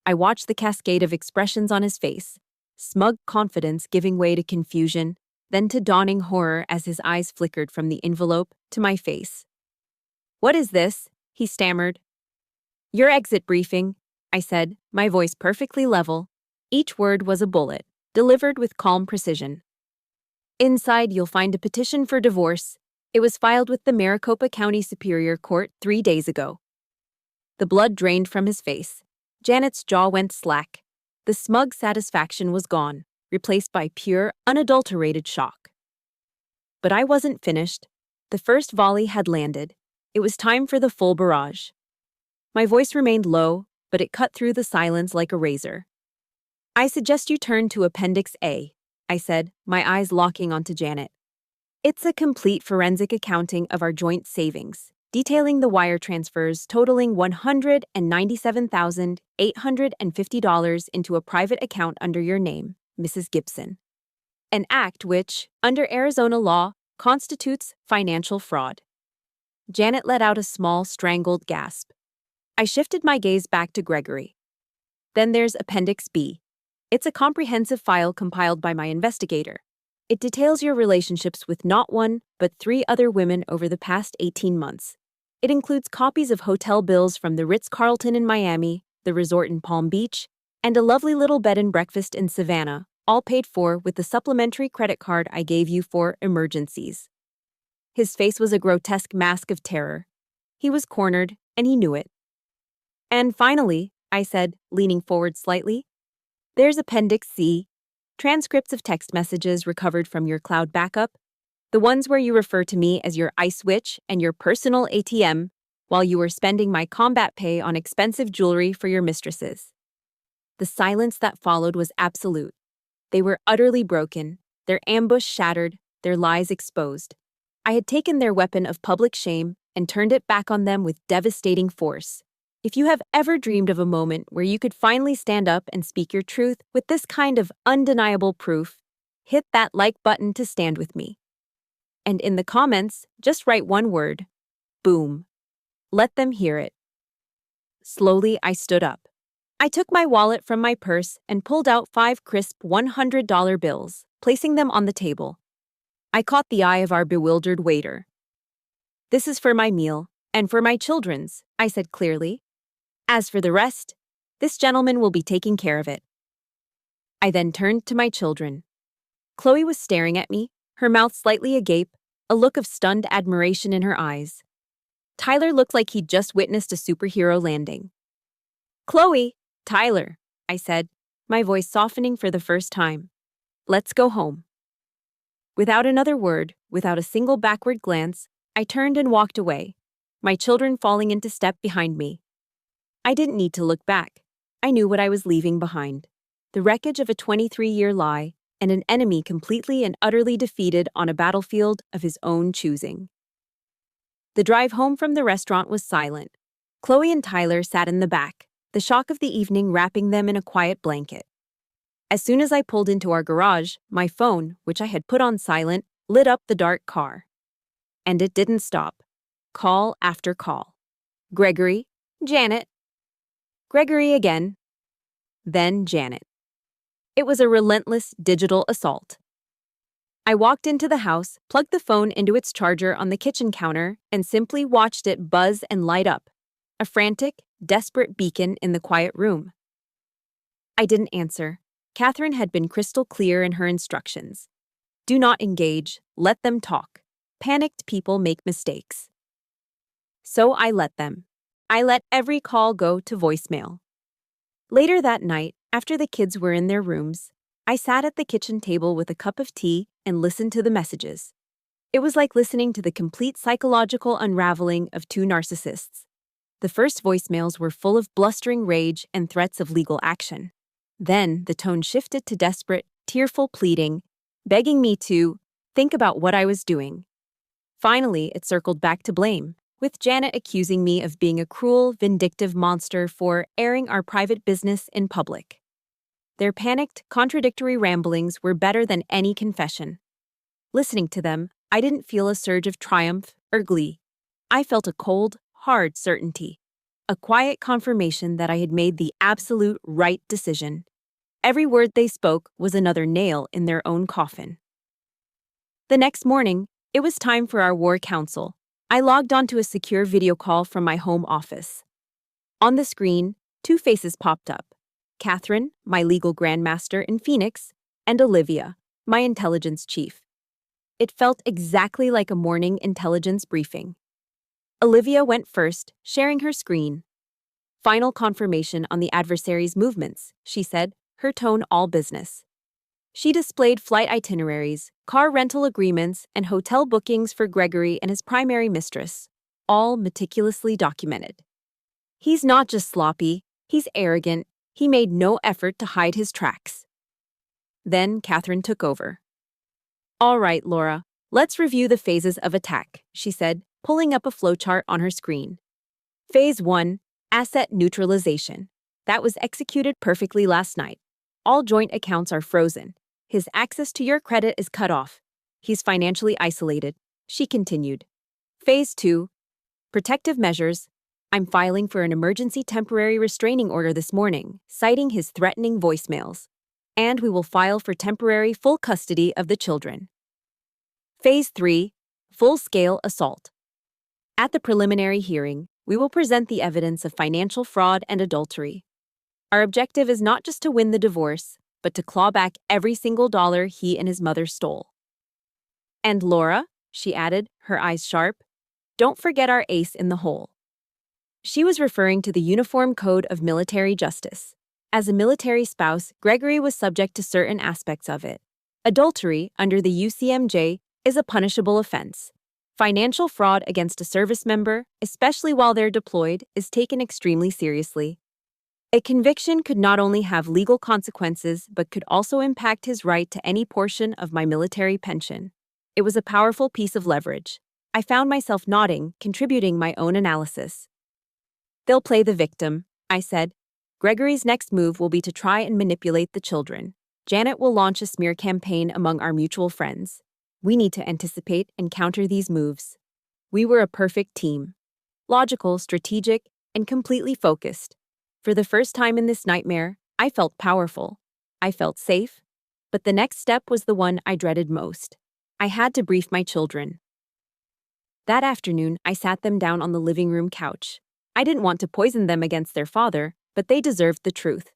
I watched the cascade of expressions on his face, smug confidence giving way to confusion, then to dawning horror as his eyes flickered from the envelope to my face. What is this? He stammered. Your exit briefing, I said, my voice perfectly level. Each word was a bullet, delivered with calm precision. Inside, you'll find a petition for divorce. It was filed with the Maricopa County Superior Court 3 days ago. The blood drained from his face. Janet's jaw went slack. The smug satisfaction was gone, replaced by pure, unadulterated shock. But I wasn't finished. The first volley had landed. It was time for the full barrage. My voice remained low, but it cut through the silence like a razor. I suggest you turn to Appendix A, I said, my eyes locking onto Janet. It's a complete forensic accounting of our joint savings, detailing the wire transfers totaling $197,850 into a private account under your name, Mrs. Gibson. An act which, under Arizona law, constitutes financial fraud. Janet let out a small, strangled gasp. I shifted my gaze back to Gregory. Then there's Appendix B. It's a comprehensive file compiled by my investigator. It details your relationships with not one, but 3 other women over the past 18 months. It includes copies of hotel bills from the Ritz-Carlton in Miami, the resort in Palm Beach, and a lovely little bed and breakfast in Savannah, all paid for with the supplementary credit card I gave you for emergencies. His face was a grotesque mask of terror. He was cornered, and he knew it. And finally, I said, leaning forward slightly, there's Appendix C, transcripts of text messages recovered from your cloud backup, the ones where you refer to me as your ice witch and your personal ATM, while you were spending my combat pay on expensive jewelry for your mistresses. The silence that followed was absolute. They were utterly broken, their ambush shattered, their lies exposed. I had taken their weapon of public shame and turned it back on them with devastating force. If you have ever dreamed of a moment where you could finally stand up and speak your truth with this kind of undeniable proof, hit that like button to stand with me. And in the comments, just write one word. Boom. Let them hear it. Slowly, I stood up. I took my wallet from my purse and pulled out 5 crisp $100 bills, placing them on the table. I caught the eye of our bewildered waiter. This is for my meal, and for my children's, I said clearly. As for the rest, this gentleman will be taking care of it. I then turned to my children. Chloe was staring at me, her mouth slightly agape, a look of stunned admiration in her eyes. Tyler looked like he'd just witnessed a superhero landing. Chloe, Tyler, I said, my voice softening for the first time. Let's go home. Without another word, without a single backward glance, I turned and walked away, my children falling into step behind me. I didn't need to look back. I knew what I was leaving behind. The wreckage of a 23-year lie and an enemy completely and utterly defeated on a battlefield of his own choosing. The drive home from the restaurant was silent. Chloe and Tyler sat in the back, the shock of the evening wrapping them in a quiet blanket. As soon as I pulled into our garage, my phone, which I had put on silent, lit up the dark car. And it didn't stop. Call after call. Gregory, Janet. Gregory again. Then Janet. It was a relentless digital assault. I walked into the house, plugged the phone into its charger on the kitchen counter, and simply watched it buzz and light up, a frantic, desperate beacon in the quiet room. I didn't answer. Catherine had been crystal clear in her instructions. Do not engage, let them talk. Panicked people make mistakes. So I let them. I let every call go to voicemail. Later that night, after the kids were in their rooms, I sat at the kitchen table with a cup of tea and listened to the messages. It was like listening to the complete psychological unraveling of two narcissists. The first voicemails were full of blustering rage and threats of legal action. Then the tone shifted to desperate, tearful pleading, begging me to think about what I was doing. Finally, it circled back to blame, with Janet accusing me of being a cruel, vindictive monster for airing our private business in public. Their panicked, contradictory ramblings were better than any confession. Listening to them, I didn't feel a surge of triumph or glee. I felt a cold, hard certainty, a quiet confirmation that I had made the absolute right decision. Every word they spoke was another nail in their own coffin. The next morning, it was time for our war council. I logged onto a secure video call from my home office. On the screen, two faces popped up: Catherine, my legal grandmaster in Phoenix, and Olivia, my intelligence chief. It felt exactly like a morning intelligence briefing. Olivia went first, sharing her screen. Final confirmation on the adversary's movements, she said, her tone all business. She displayed flight itineraries, car rental agreements, and hotel bookings for Gregory and his primary mistress, all meticulously documented. He's not just sloppy, he's arrogant. He made no effort to hide his tracks. Then Catherine took over. All right, Laura, let's review the phases of attack, she said, pulling up a flowchart on her screen. Phase 1, asset neutralization. That was executed perfectly last night. All joint accounts are frozen. His access to your credit is cut off. He's financially isolated, she continued. Phase 2, protective measures. I'm filing for an emergency temporary restraining order this morning, citing his threatening voicemails. And we will file for temporary full custody of the children. Phase 3, full-scale assault. At the preliminary hearing, we will present the evidence of financial fraud and adultery. Our objective is not just to win the divorce, but to claw back every single dollar he and his mother stole. And Laura, she added, her eyes sharp, don't forget our ace in the hole. She was referring to the Uniform Code of Military Justice. As a military spouse, Gregory was subject to certain aspects of it. Adultery, under the UCMJ, is a punishable offense. Financial fraud against a service member, especially while they're deployed, is taken extremely seriously. A conviction could not only have legal consequences, but could also impact his right to any portion of my military pension. It was a powerful piece of leverage. I found myself nodding, contributing my own analysis. They'll play the victim, I said. Gregory's next move will be to try and manipulate the children. Janet will launch a smear campaign among our mutual friends. We need to anticipate and counter these moves. We were a perfect team. Logical, strategic, and completely focused. For the first time in this nightmare, I felt powerful. I felt safe. But the next step was the one I dreaded most. I had to brief my children. That afternoon, I sat them down on the living room couch. I didn't want to poison them against their father, but they deserved the truth.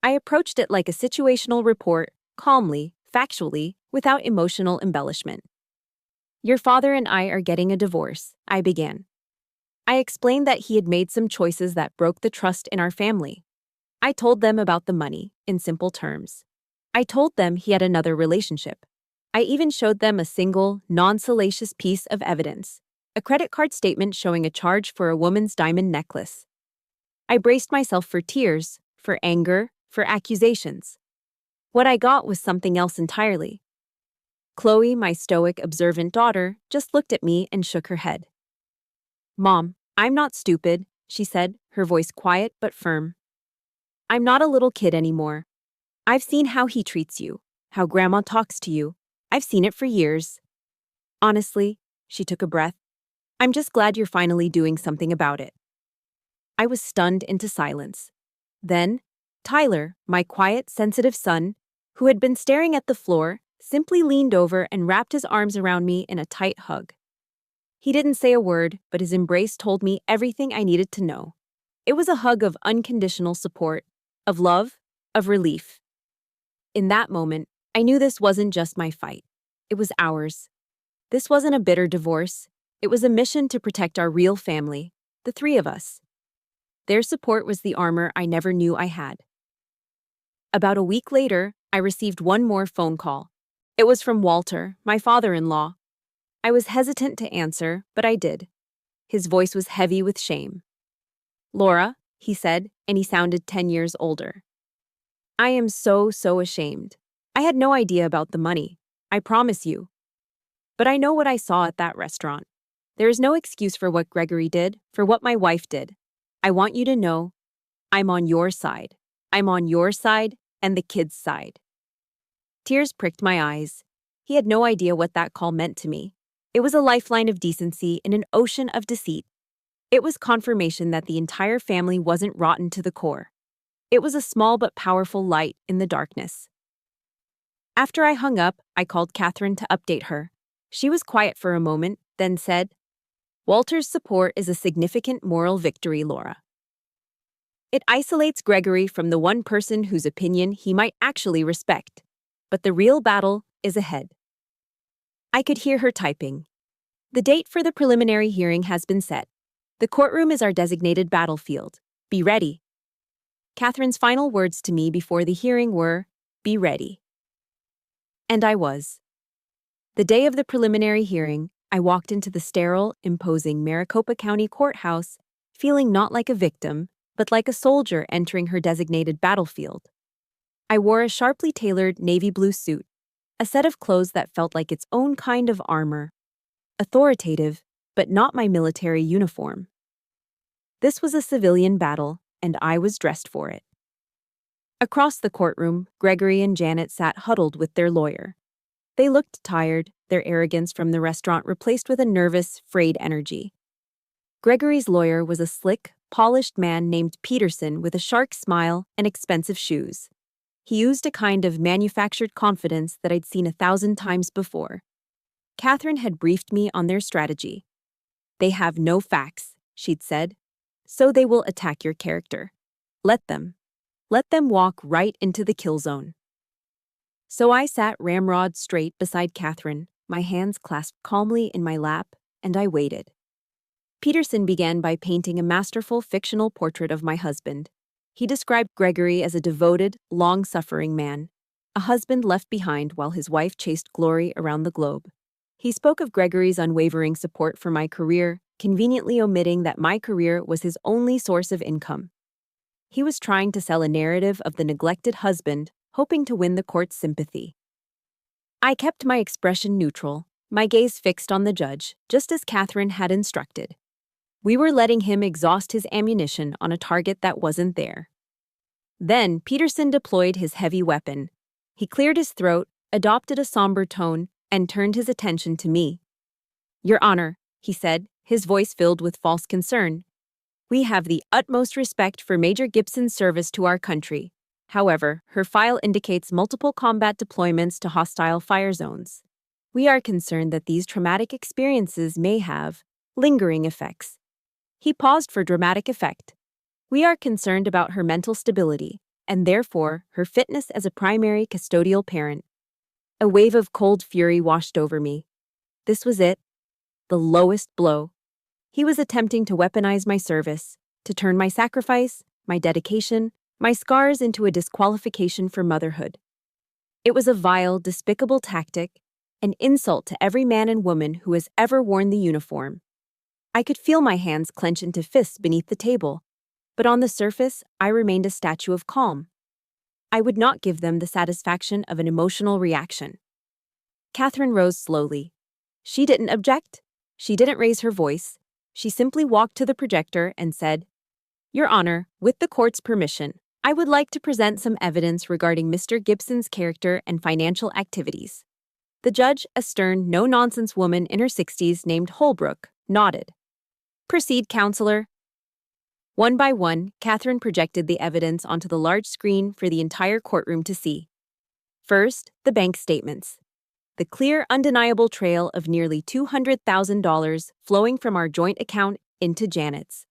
I approached it like a situational report, calmly, factually, without emotional embellishment. Your father and I are getting a divorce, I began. I explained that he had made some choices that broke the trust in our family. I told them about the money, in simple terms. I told them he had another relationship. I even showed them a single, non-salacious piece of evidence, a credit card statement showing a charge for a woman's diamond necklace. I braced myself for tears, for anger, for accusations. What I got was something else entirely. Chloe, my stoic, observant daughter, just looked at me and shook her head. "Mom, I'm not stupid," she said, her voice quiet but firm. "I'm not a little kid anymore. I've seen how he treats you, how Grandma talks to you. I've seen it for years. Honestly," she took a breath, "I'm just glad you're finally doing something about it." I was stunned into silence. Then, Tyler, my quiet, sensitive son, who had been staring at the floor, simply leaned over and wrapped his arms around me in a tight hug. He didn't say a word, but his embrace told me everything I needed to know. It was a hug of unconditional support, of love, of relief. In that moment, I knew this wasn't just my fight. It was ours. This wasn't a bitter divorce. It was a mission to protect our real family, the three of us. Their support was the armor I never knew I had. About a week later, I received one more phone call. It was from Walter, my father-in-law. I was hesitant to answer, but I did. His voice was heavy with shame. "Laura," he said, and he sounded 10 years older. "I am so ashamed. I had no idea about the money. I promise you. But I know what I saw at that restaurant. There is no excuse for what Gregory did, for what my wife did. I want you to know, I'm on your side. I'm on your side and the kids' side." Tears pricked my eyes. He had no idea what that call meant to me. It was a lifeline of decency in an ocean of deceit. It was confirmation that the entire family wasn't rotten to the core. It was a small but powerful light in the darkness. After I hung up, I called Catherine to update her. She was quiet for a moment, then said, "Walter's support is a significant moral victory, Laura. It isolates Gregory from the one person whose opinion he might actually respect. But the real battle is ahead." I could hear her typing. "The date for the preliminary hearing has been set. The courtroom is our designated battlefield. Be ready." Catherine's final words to me before the hearing were, "Be ready." And I was. The day of the preliminary hearing, I walked into the sterile, imposing Maricopa County Courthouse, feeling not like a victim, but like a soldier entering her designated battlefield. I wore a sharply tailored navy blue suit, a set of clothes that felt like its own kind of armor. Authoritative, but not my military uniform. This was a civilian battle, and I was dressed for it. Across the courtroom, Gregory and Janet sat huddled with their lawyer. They looked tired, their arrogance from the restaurant replaced with a nervous, frayed energy. Gregory's lawyer was a slick, polished man named Peterson with a shark smile and expensive shoes. He used a kind of manufactured confidence that I'd seen 1,000 times before. Catherine had briefed me on their strategy. "They have no facts," she'd said, "so they will attack your character. Let them. Let them walk right into the kill zone." So I sat ramrod straight beside Catherine, my hands clasped calmly in my lap, and I waited. Peterson began by painting a masterful fictional portrait of my husband. He described Gregory as a devoted, long-suffering man, a husband left behind while his wife chased glory around the globe. He spoke of Gregory's unwavering support for my career, conveniently omitting that my career was his only source of income. He was trying to sell a narrative of the neglected husband, hoping to win the court's sympathy. I kept my expression neutral, my gaze fixed on the judge, just as Catherine had instructed. We were letting him exhaust his ammunition on a target that wasn't there. Then Peterson deployed his heavy weapon. He cleared his throat, adopted a somber tone, and turned his attention to me. "Your Honor," he said, his voice filled with false concern, "we have the utmost respect for Major Gibson's service to our country. However, her file indicates multiple combat deployments to hostile fire zones. We are concerned that these traumatic experiences may have lingering effects." He paused for dramatic effect. "We are concerned about her mental stability, and therefore her fitness as a primary custodial parent." A wave of cold fury washed over me. This was it. The lowest blow. He was attempting to weaponize my service, to turn my sacrifice, my dedication, my scars into a disqualification for motherhood. It was a vile, despicable tactic, an insult to every man and woman who has ever worn the uniform. I could feel my hands clench into fists beneath the table, but on the surface, I remained a statue of calm. I would not give them the satisfaction of an emotional reaction. Catherine rose slowly. She didn't object. She didn't raise her voice. She simply walked to the projector and said, "Your Honor, with the court's permission, I would like to present some evidence regarding Mr. Gibson's character and financial activities." The judge, a stern, no-nonsense woman in her 60s named Holbrook, nodded. "Proceed, counselor." One by one, Catherine projected the evidence onto the large screen for the entire courtroom to see. First, the bank statements. The clear, undeniable trail of nearly $200,000 flowing from our joint account into Janet's.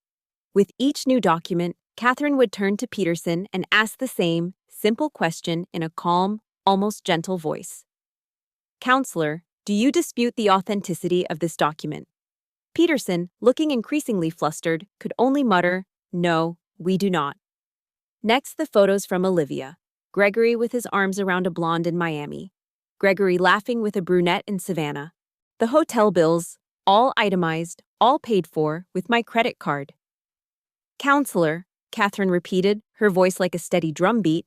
With each new document, Catherine would turn to Peterson and ask the same, simple question in a calm, almost gentle voice. "Counselor, do you dispute the authenticity of this document?" Peterson, looking increasingly flustered, could only mutter, "No, we do not." Next, the photos from Olivia. Gregory with his arms around a blonde in Miami. Gregory laughing with a brunette in Savannah. The hotel bills, all itemized, all paid for, with my credit card. "Counselor," Catherine repeated, her voice like a steady drumbeat,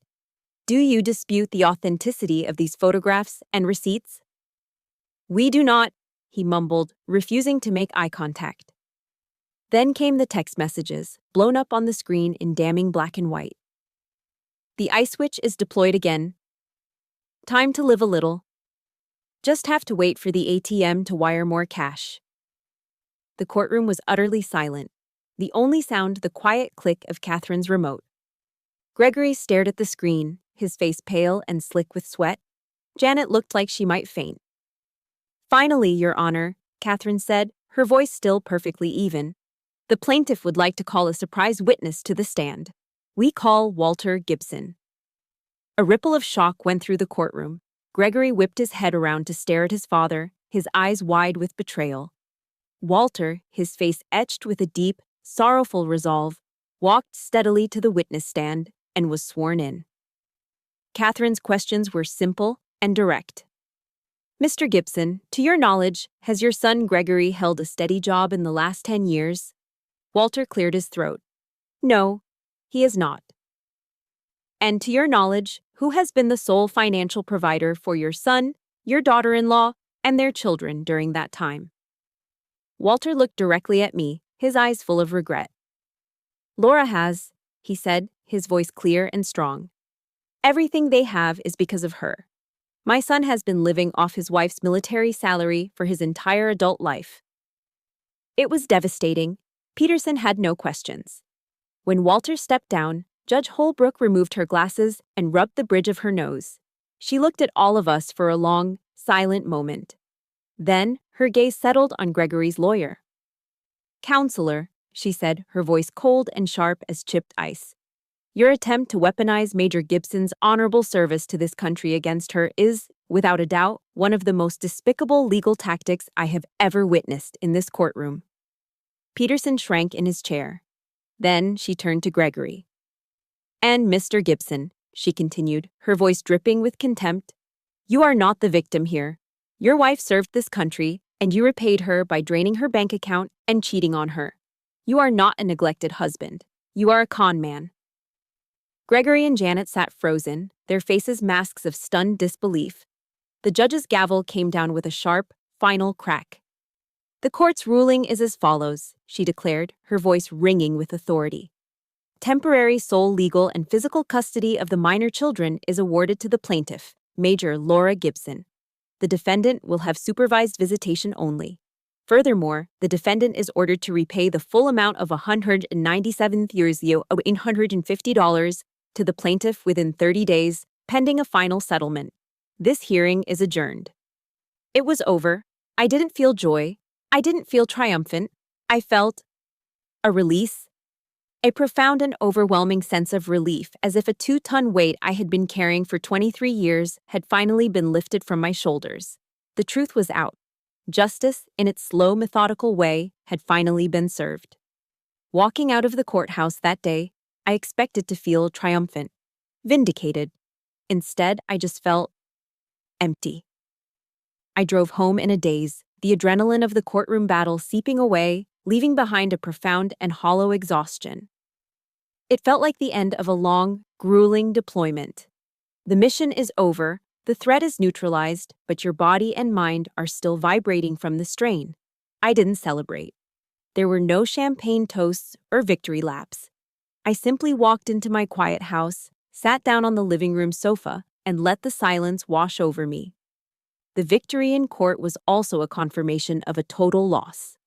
"do you dispute the authenticity of these photographs and receipts?" "We do not," he mumbled, refusing to make eye contact. Then came the text messages, blown up on the screen in damning black and white. "The ice switch is deployed again. Time to live a little. Just have to wait for the ATM to wire more cash." The courtroom was utterly silent, the only sound the quiet click of Catherine's remote. Gregory stared at the screen, his face pale and slick with sweat. Janet looked like she might faint. "Finally, Your Honor," Catherine said, her voice still perfectly even. "The plaintiff would like to call a surprise witness to the stand. We call Walter Gibson." A ripple of shock went through the courtroom. Gregory whipped his head around to stare at his father, his eyes wide with betrayal. Walter, his face etched with a deep, sorrowful resolve, walked steadily to the witness stand and was sworn in. Catherine's questions were simple and direct. "Mr. Gibson, to your knowledge, has your son Gregory held a steady job in the last 10 years? Walter cleared his throat. "No, he has not." "And to your knowledge, who has been the sole financial provider for your son, your daughter-in-law, and their children during that time?" Walter looked directly at me, his eyes full of regret. "Laura has," he said, his voice clear and strong. "Everything they have is because of her. My son has been living off his wife's military salary for his entire adult life." It was devastating. Peterson had no questions. When Walter stepped down, Judge Holbrook removed her glasses and rubbed the bridge of her nose. She looked at all of us for a long, silent moment. Then, her gaze settled on Gregory's lawyer. "Counselor," she said, her voice cold and sharp as chipped ice, "your attempt to weaponize Major Gibson's honorable service to this country against her is, without a doubt, one of the most despicable legal tactics I have ever witnessed in this courtroom." Peterson shrank in his chair. Then she turned to Gregory. "And Mr. Gibson," she continued, her voice dripping with contempt, "you are not the victim here. Your wife served this country, and you repaid her by draining her bank account and cheating on her. You are not a neglected husband. You are a con man." Gregory and Janet sat frozen, their faces masks of stunned disbelief. The judge's gavel came down with a sharp, final crack. "The court's ruling is as follows," she declared, her voice ringing with authority. "Temporary sole legal and physical custody of the minor children is awarded to the plaintiff, Major Laura Gibson. The defendant will have supervised visitation only. Furthermore, the defendant is ordered to repay the full amount of $197,850 to the plaintiff within 30 days, pending a final settlement. This hearing is adjourned." It was over. I didn't feel joy. I didn't feel triumphant. I felt a release. A profound and overwhelming sense of relief, as if a 2-ton weight I had been carrying for 23 years had finally been lifted from my shoulders. The truth was out. Justice, in its slow, methodical way, had finally been served. Walking out of the courthouse that day, I expected to feel triumphant, vindicated. Instead, I just felt empty. I drove home in a daze, the adrenaline of the courtroom battle seeping away, leaving behind a profound and hollow exhaustion. It felt like the end of a long, grueling deployment. The mission is over, the threat is neutralized, but your body and mind are still vibrating from the strain. I didn't celebrate. There were no champagne toasts or victory laps. I simply walked into my quiet house, sat down on the living room sofa, and let the silence wash over me. The victory in court was also a confirmation of a total loss.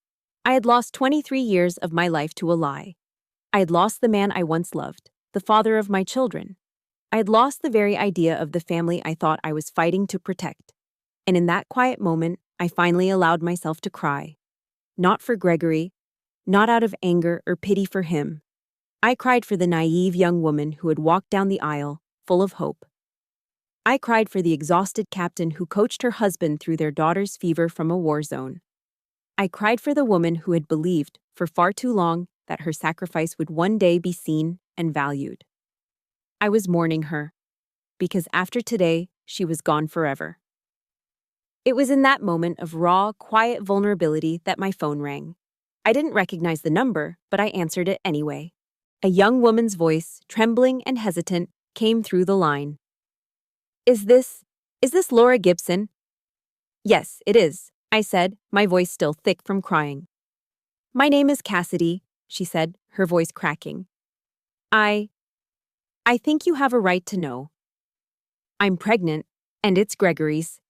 I had lost 23 years of my life to a lie. I had lost the man I once loved, the father of my children. I had lost the very idea of the family I thought I was fighting to protect. And in that quiet moment, I finally allowed myself to cry. Not for Gregory, not out of anger or pity for him. I cried for the naive young woman who had walked down the aisle, full of hope. I cried for the exhausted captain who coached her husband through their daughter's fever from a war zone. I cried for the woman who had believed, for far too long, that her sacrifice would one day be seen and valued. I was mourning her, because after today, she was gone forever. It was in that moment of raw, quiet vulnerability that my phone rang. I didn't recognize the number, but I answered it anyway. A young woman's voice, trembling and hesitant, came through the line. Is this Laura Gibson? Yes, it is, I said, my voice still thick from crying. My name is Cassidy, she said, her voice cracking. I think you have a right to know. I'm pregnant, and it's Gregory's.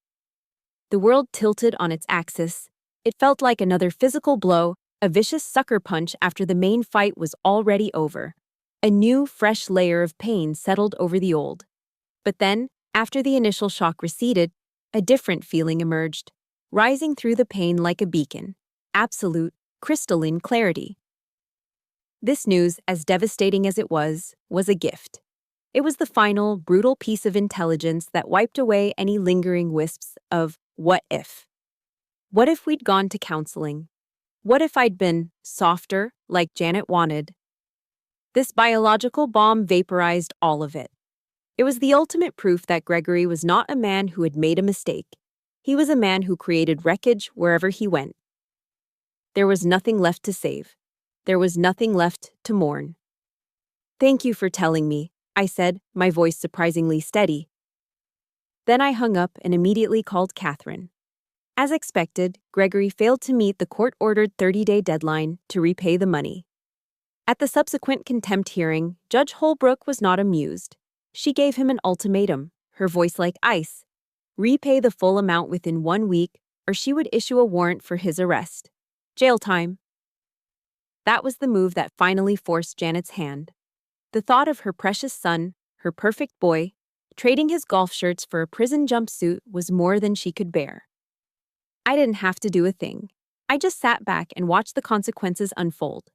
The world tilted on its axis. It felt like another physical blow, a vicious sucker punch after the main fight was already over. A new, fresh layer of pain settled over the old. But then, after the initial shock receded, a different feeling emerged, rising through the pain like a beacon. Absolute, crystalline clarity. This news, as devastating as it was a gift. It was the final, brutal piece of intelligence that wiped away any lingering wisps of what if. What if we'd gone to counseling? What if I'd been softer, like Janet wanted? This biological bomb vaporized all of it. It was the ultimate proof that Gregory was not a man who had made a mistake. He was a man who created wreckage wherever he went. There was nothing left to save. There was nothing left to mourn. Thank you for telling me, I said, my voice surprisingly steady. Then I hung up and immediately called Catherine. As expected, Gregory failed to meet the court-ordered 30-day deadline to repay the money. At the subsequent contempt hearing, Judge Holbrook was not amused. She gave him an ultimatum, her voice like ice. Repay the full amount within 1 week, or she would issue a warrant for his arrest. Jail time. That was the move that finally forced Janet's hand. The thought of her precious son, her perfect boy, trading his golf shirts for a prison jumpsuit was more than she could bear. I didn't have to do a thing. I just sat back and watched the consequences unfold.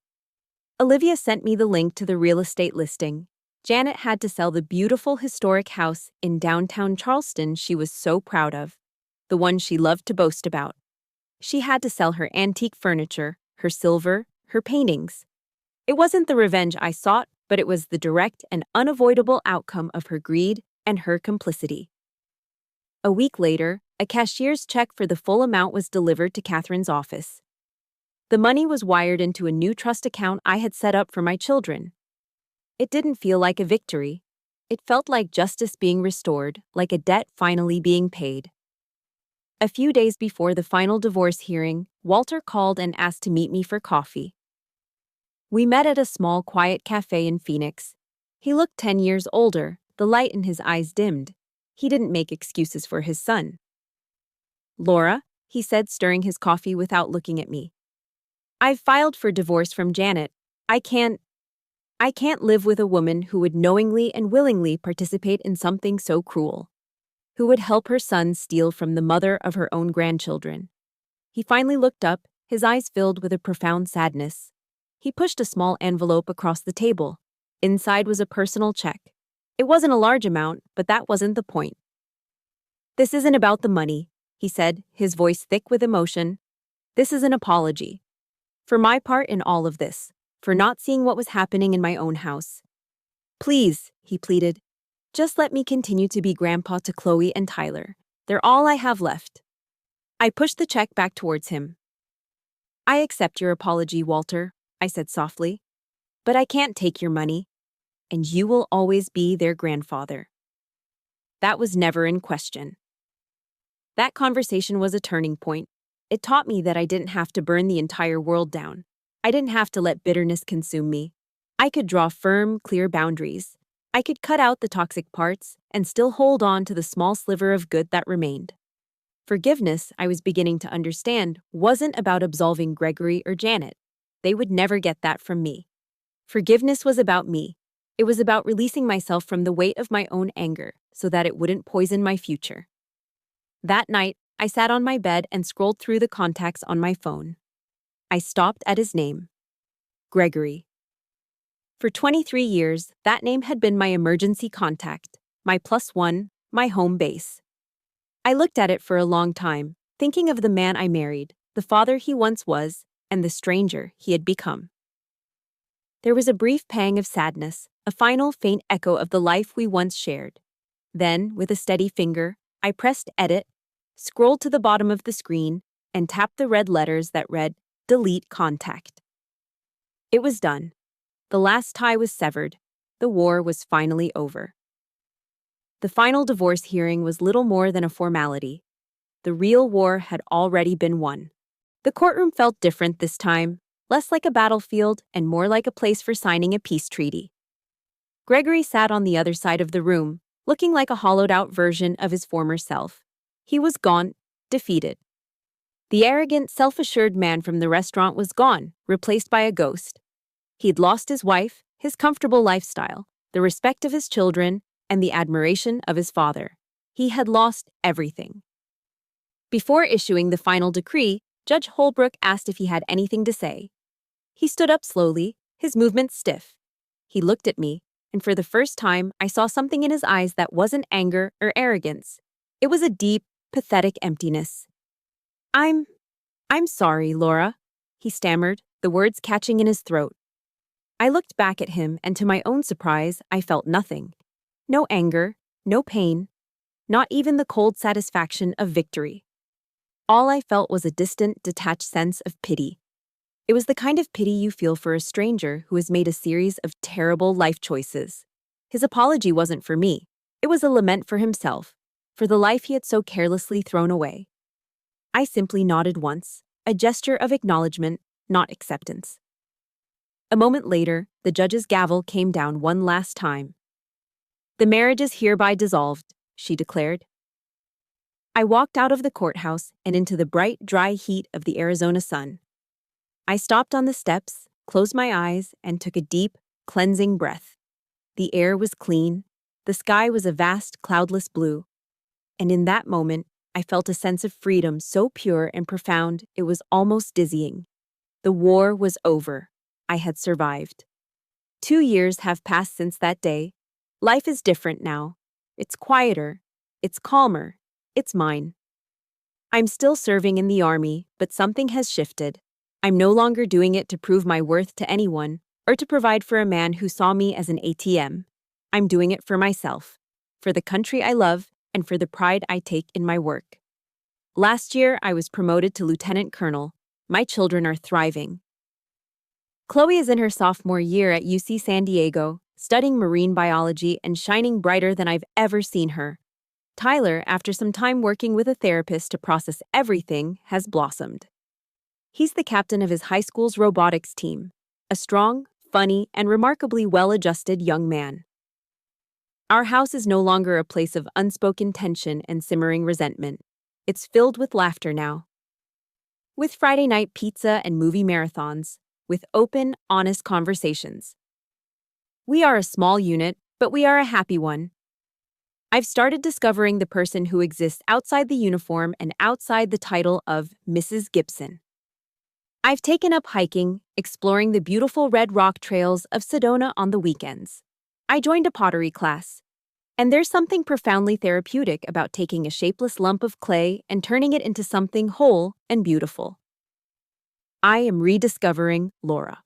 Olivia sent me the link to the real estate listing. Janet had to sell the beautiful historic house in downtown Charleston she was so proud of, the one she loved to boast about. She had to sell her antique furniture, her silver, her paintings. It wasn't the revenge I sought, but it was the direct and unavoidable outcome of her greed and her complicity. A week later, a cashier's check for the full amount was delivered to Catherine's office. The money was wired into a new trust account I had set up for my children. It didn't feel like a victory. It felt like justice being restored, like a debt finally being paid. A few days before the final divorce hearing, Walter called and asked to meet me for coffee. We met at a small, quiet cafe in Phoenix. He looked 10 years older, the light in his eyes dimmed. He didn't make excuses for his son. Laura, he said, stirring his coffee without looking at me. I've filed for divorce from Janet. I can't live with a woman who would knowingly and willingly participate in something so cruel, who would help her son steal from the mother of her own grandchildren. He finally looked up, his eyes filled with a profound sadness. He pushed a small envelope across the table. Inside was a personal check. It wasn't a large amount, but that wasn't the point. This isn't about the money, he said, his voice thick with emotion. This is an apology. For my part in all of this. For not seeing what was happening in my own house. Please, he pleaded. Just let me continue to be grandpa to Chloe and Tyler. They're all I have left. I pushed the check back towards him. I accept your apology, Walter, I said softly. But I can't take your money, and you will always be their grandfather. That was never in question. That conversation was a turning point. It taught me that I didn't have to burn the entire world down. I didn't have to let bitterness consume me. I could draw firm, clear boundaries. I could cut out the toxic parts and still hold on to the small sliver of good that remained. Forgiveness, I was beginning to understand, wasn't about absolving Gregory or Janet. They would never get that from me. Forgiveness was about me. It was about releasing myself from the weight of my own anger so that it wouldn't poison my future. That night, I sat on my bed and scrolled through the contacts on my phone. I stopped at his name. Gregory. For 23 years, that name had been my emergency contact, my +1, my home base. I looked at it for a long time, thinking of the man I married, the father he once was, and the stranger he had become. There was a brief pang of sadness, a final faint echo of the life we once shared. Then, with a steady finger, I pressed edit, scrolled to the bottom of the screen, and tapped the red letters that read, Delete Contact. It was done. The last tie was severed. The war was finally over. The final divorce hearing was little more than a formality. The real war had already been won. The courtroom felt different this time, less like a battlefield and more like a place for signing a peace treaty. Gregory sat on the other side of the room, looking like a hollowed-out version of his former self. He was gaunt, defeated. The arrogant, self-assured man from the restaurant was gone, replaced by a ghost. He'd lost his wife, his comfortable lifestyle, the respect of his children, and the admiration of his father. He had lost everything. Before issuing the final decree, Judge Holbrook asked if he had anything to say. He stood up slowly, his movements stiff. He looked at me, and for the first time, I saw something in his eyes that wasn't anger or arrogance. It was a deep, pathetic emptiness. I'm sorry, Laura, he stammered, the words catching in his throat. I looked back at him, and to my own surprise, I felt nothing. No anger, no pain, not even the cold satisfaction of victory. All I felt was a distant, detached sense of pity. It was the kind of pity you feel for a stranger who has made a series of terrible life choices. His apology wasn't for me. It was a lament for himself, for the life he had so carelessly thrown away. I simply nodded once, a gesture of acknowledgement, not acceptance. A moment later, the judge's gavel came down one last time. The marriage is hereby dissolved, she declared. I walked out of the courthouse and into the bright, dry heat of the Arizona sun. I stopped on the steps, closed my eyes, and took a deep, cleansing breath. The air was clean, the sky was a vast, cloudless blue, and in that moment, I felt a sense of freedom so pure and profound it was almost dizzying. The war was over. I had survived. 2 years have passed since that day. Life is different now. It's quieter. It's calmer. It's mine. I'm still serving in the army, but something has shifted. I'm no longer doing it to prove my worth to anyone or to provide for a man who saw me as an ATM. I'm doing it for myself, for the country I love, and for the pride I take in my work. Last year, I was promoted to lieutenant colonel. My children are thriving. Chloe is in her sophomore year at UC San Diego, studying marine biology and shining brighter than I've ever seen her. Tyler, after some time working with a therapist to process everything, has blossomed. He's the captain of his high school's robotics team, a strong, funny, and remarkably well-adjusted young man. Our house is no longer a place of unspoken tension and simmering resentment. It's filled with laughter now. With Friday night pizza and movie marathons, with open, honest conversations. We are a small unit, but we are a happy one. I've started discovering the person who exists outside the uniform and outside the title of Mrs. Gibson. I've taken up hiking, exploring the beautiful red rock trails of Sedona on the weekends. I joined a pottery class. And there's something profoundly therapeutic about taking a shapeless lump of clay and turning it into something whole and beautiful. I am rediscovering Laura.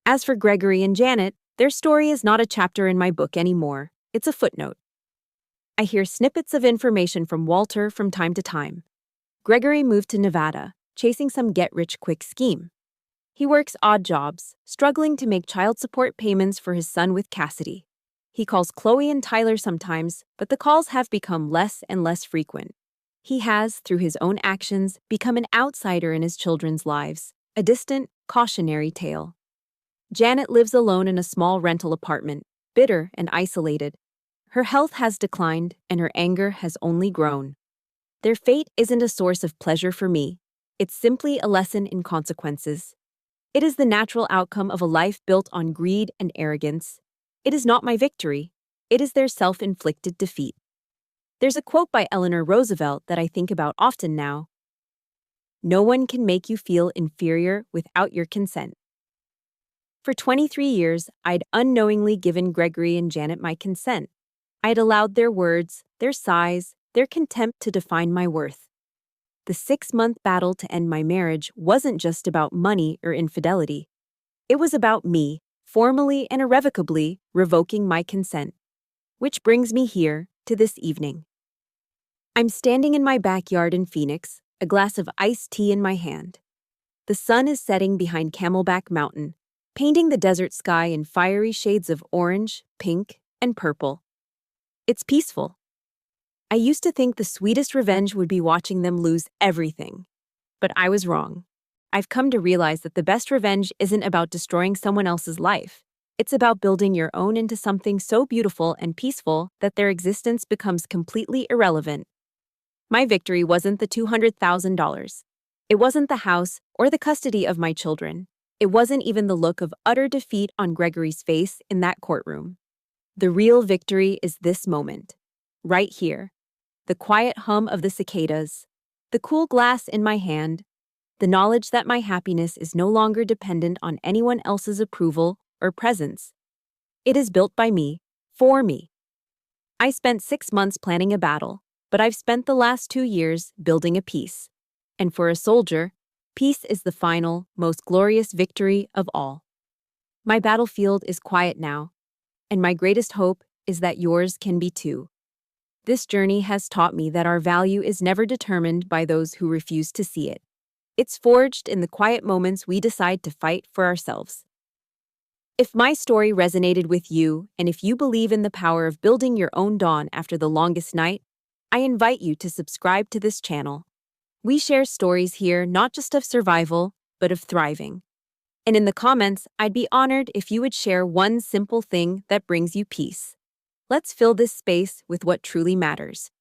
As for Gregory and Janet, Their story is not a chapter in my book anymore, it's a footnote. I hear snippets of information from Walter from time to time. Gregory moved to Nevada, chasing some get-rich-quick scheme. He works odd jobs, struggling to make child support payments for his son with Cassidy. He calls Chloe and Tyler sometimes, but the calls have become less and less frequent. He has, through his own actions, become an outsider in his children's lives, a distant, cautionary tale. Janet lives alone in a small rental apartment, bitter and isolated. Her health has declined, and her anger has only grown. Their fate isn't a source of pleasure for me. It's simply a lesson in consequences. It is the natural outcome of a life built on greed and arrogance. It is not my victory. It is their self-inflicted defeat. There's a quote by Eleanor Roosevelt that I think about often now. No one can make you feel inferior without your consent. For 23 years, I'd unknowingly given Gregory and Janet my consent. I'd allowed their words, their sighs, their contempt to define my worth. The 6-month battle to end my marriage wasn't just about money or infidelity. It was about me, formally and irrevocably, revoking my consent. Which brings me here, to this evening. I'm standing in my backyard in Phoenix, a glass of iced tea in my hand. The sun is setting behind Camelback Mountain, painting the desert sky in fiery shades of orange, pink, and purple. It's peaceful. I used to think the sweetest revenge would be watching them lose everything. But I was wrong. I've come to realize that the best revenge isn't about destroying someone else's life. It's about building your own into something so beautiful and peaceful that their existence becomes completely irrelevant. My victory wasn't the $200,000. It wasn't the house or the custody of my children. It wasn't even the look of utter defeat on Gregory's face in that courtroom. The real victory is this moment. Right here. The quiet hum of the cicadas. The cool glass in my hand. The knowledge that my happiness is no longer dependent on anyone else's approval or presence. It is built by me, for me. I spent 6 months planning a battle, but I've spent the last 2 years building a peace. And for a soldier, peace is the final, most glorious victory of all. My battlefield is quiet now, and my greatest hope is that yours can be too. This journey has taught me that our value is never determined by those who refuse to see it. It's forged in the quiet moments we decide to fight for ourselves. If my story resonated with you, and if you believe in the power of building your own dawn after the longest night, I invite you to subscribe to this channel. We share stories here not just of survival, but of thriving. And in the comments, I'd be honored if you would share one simple thing that brings you peace. Let's fill this space with what truly matters.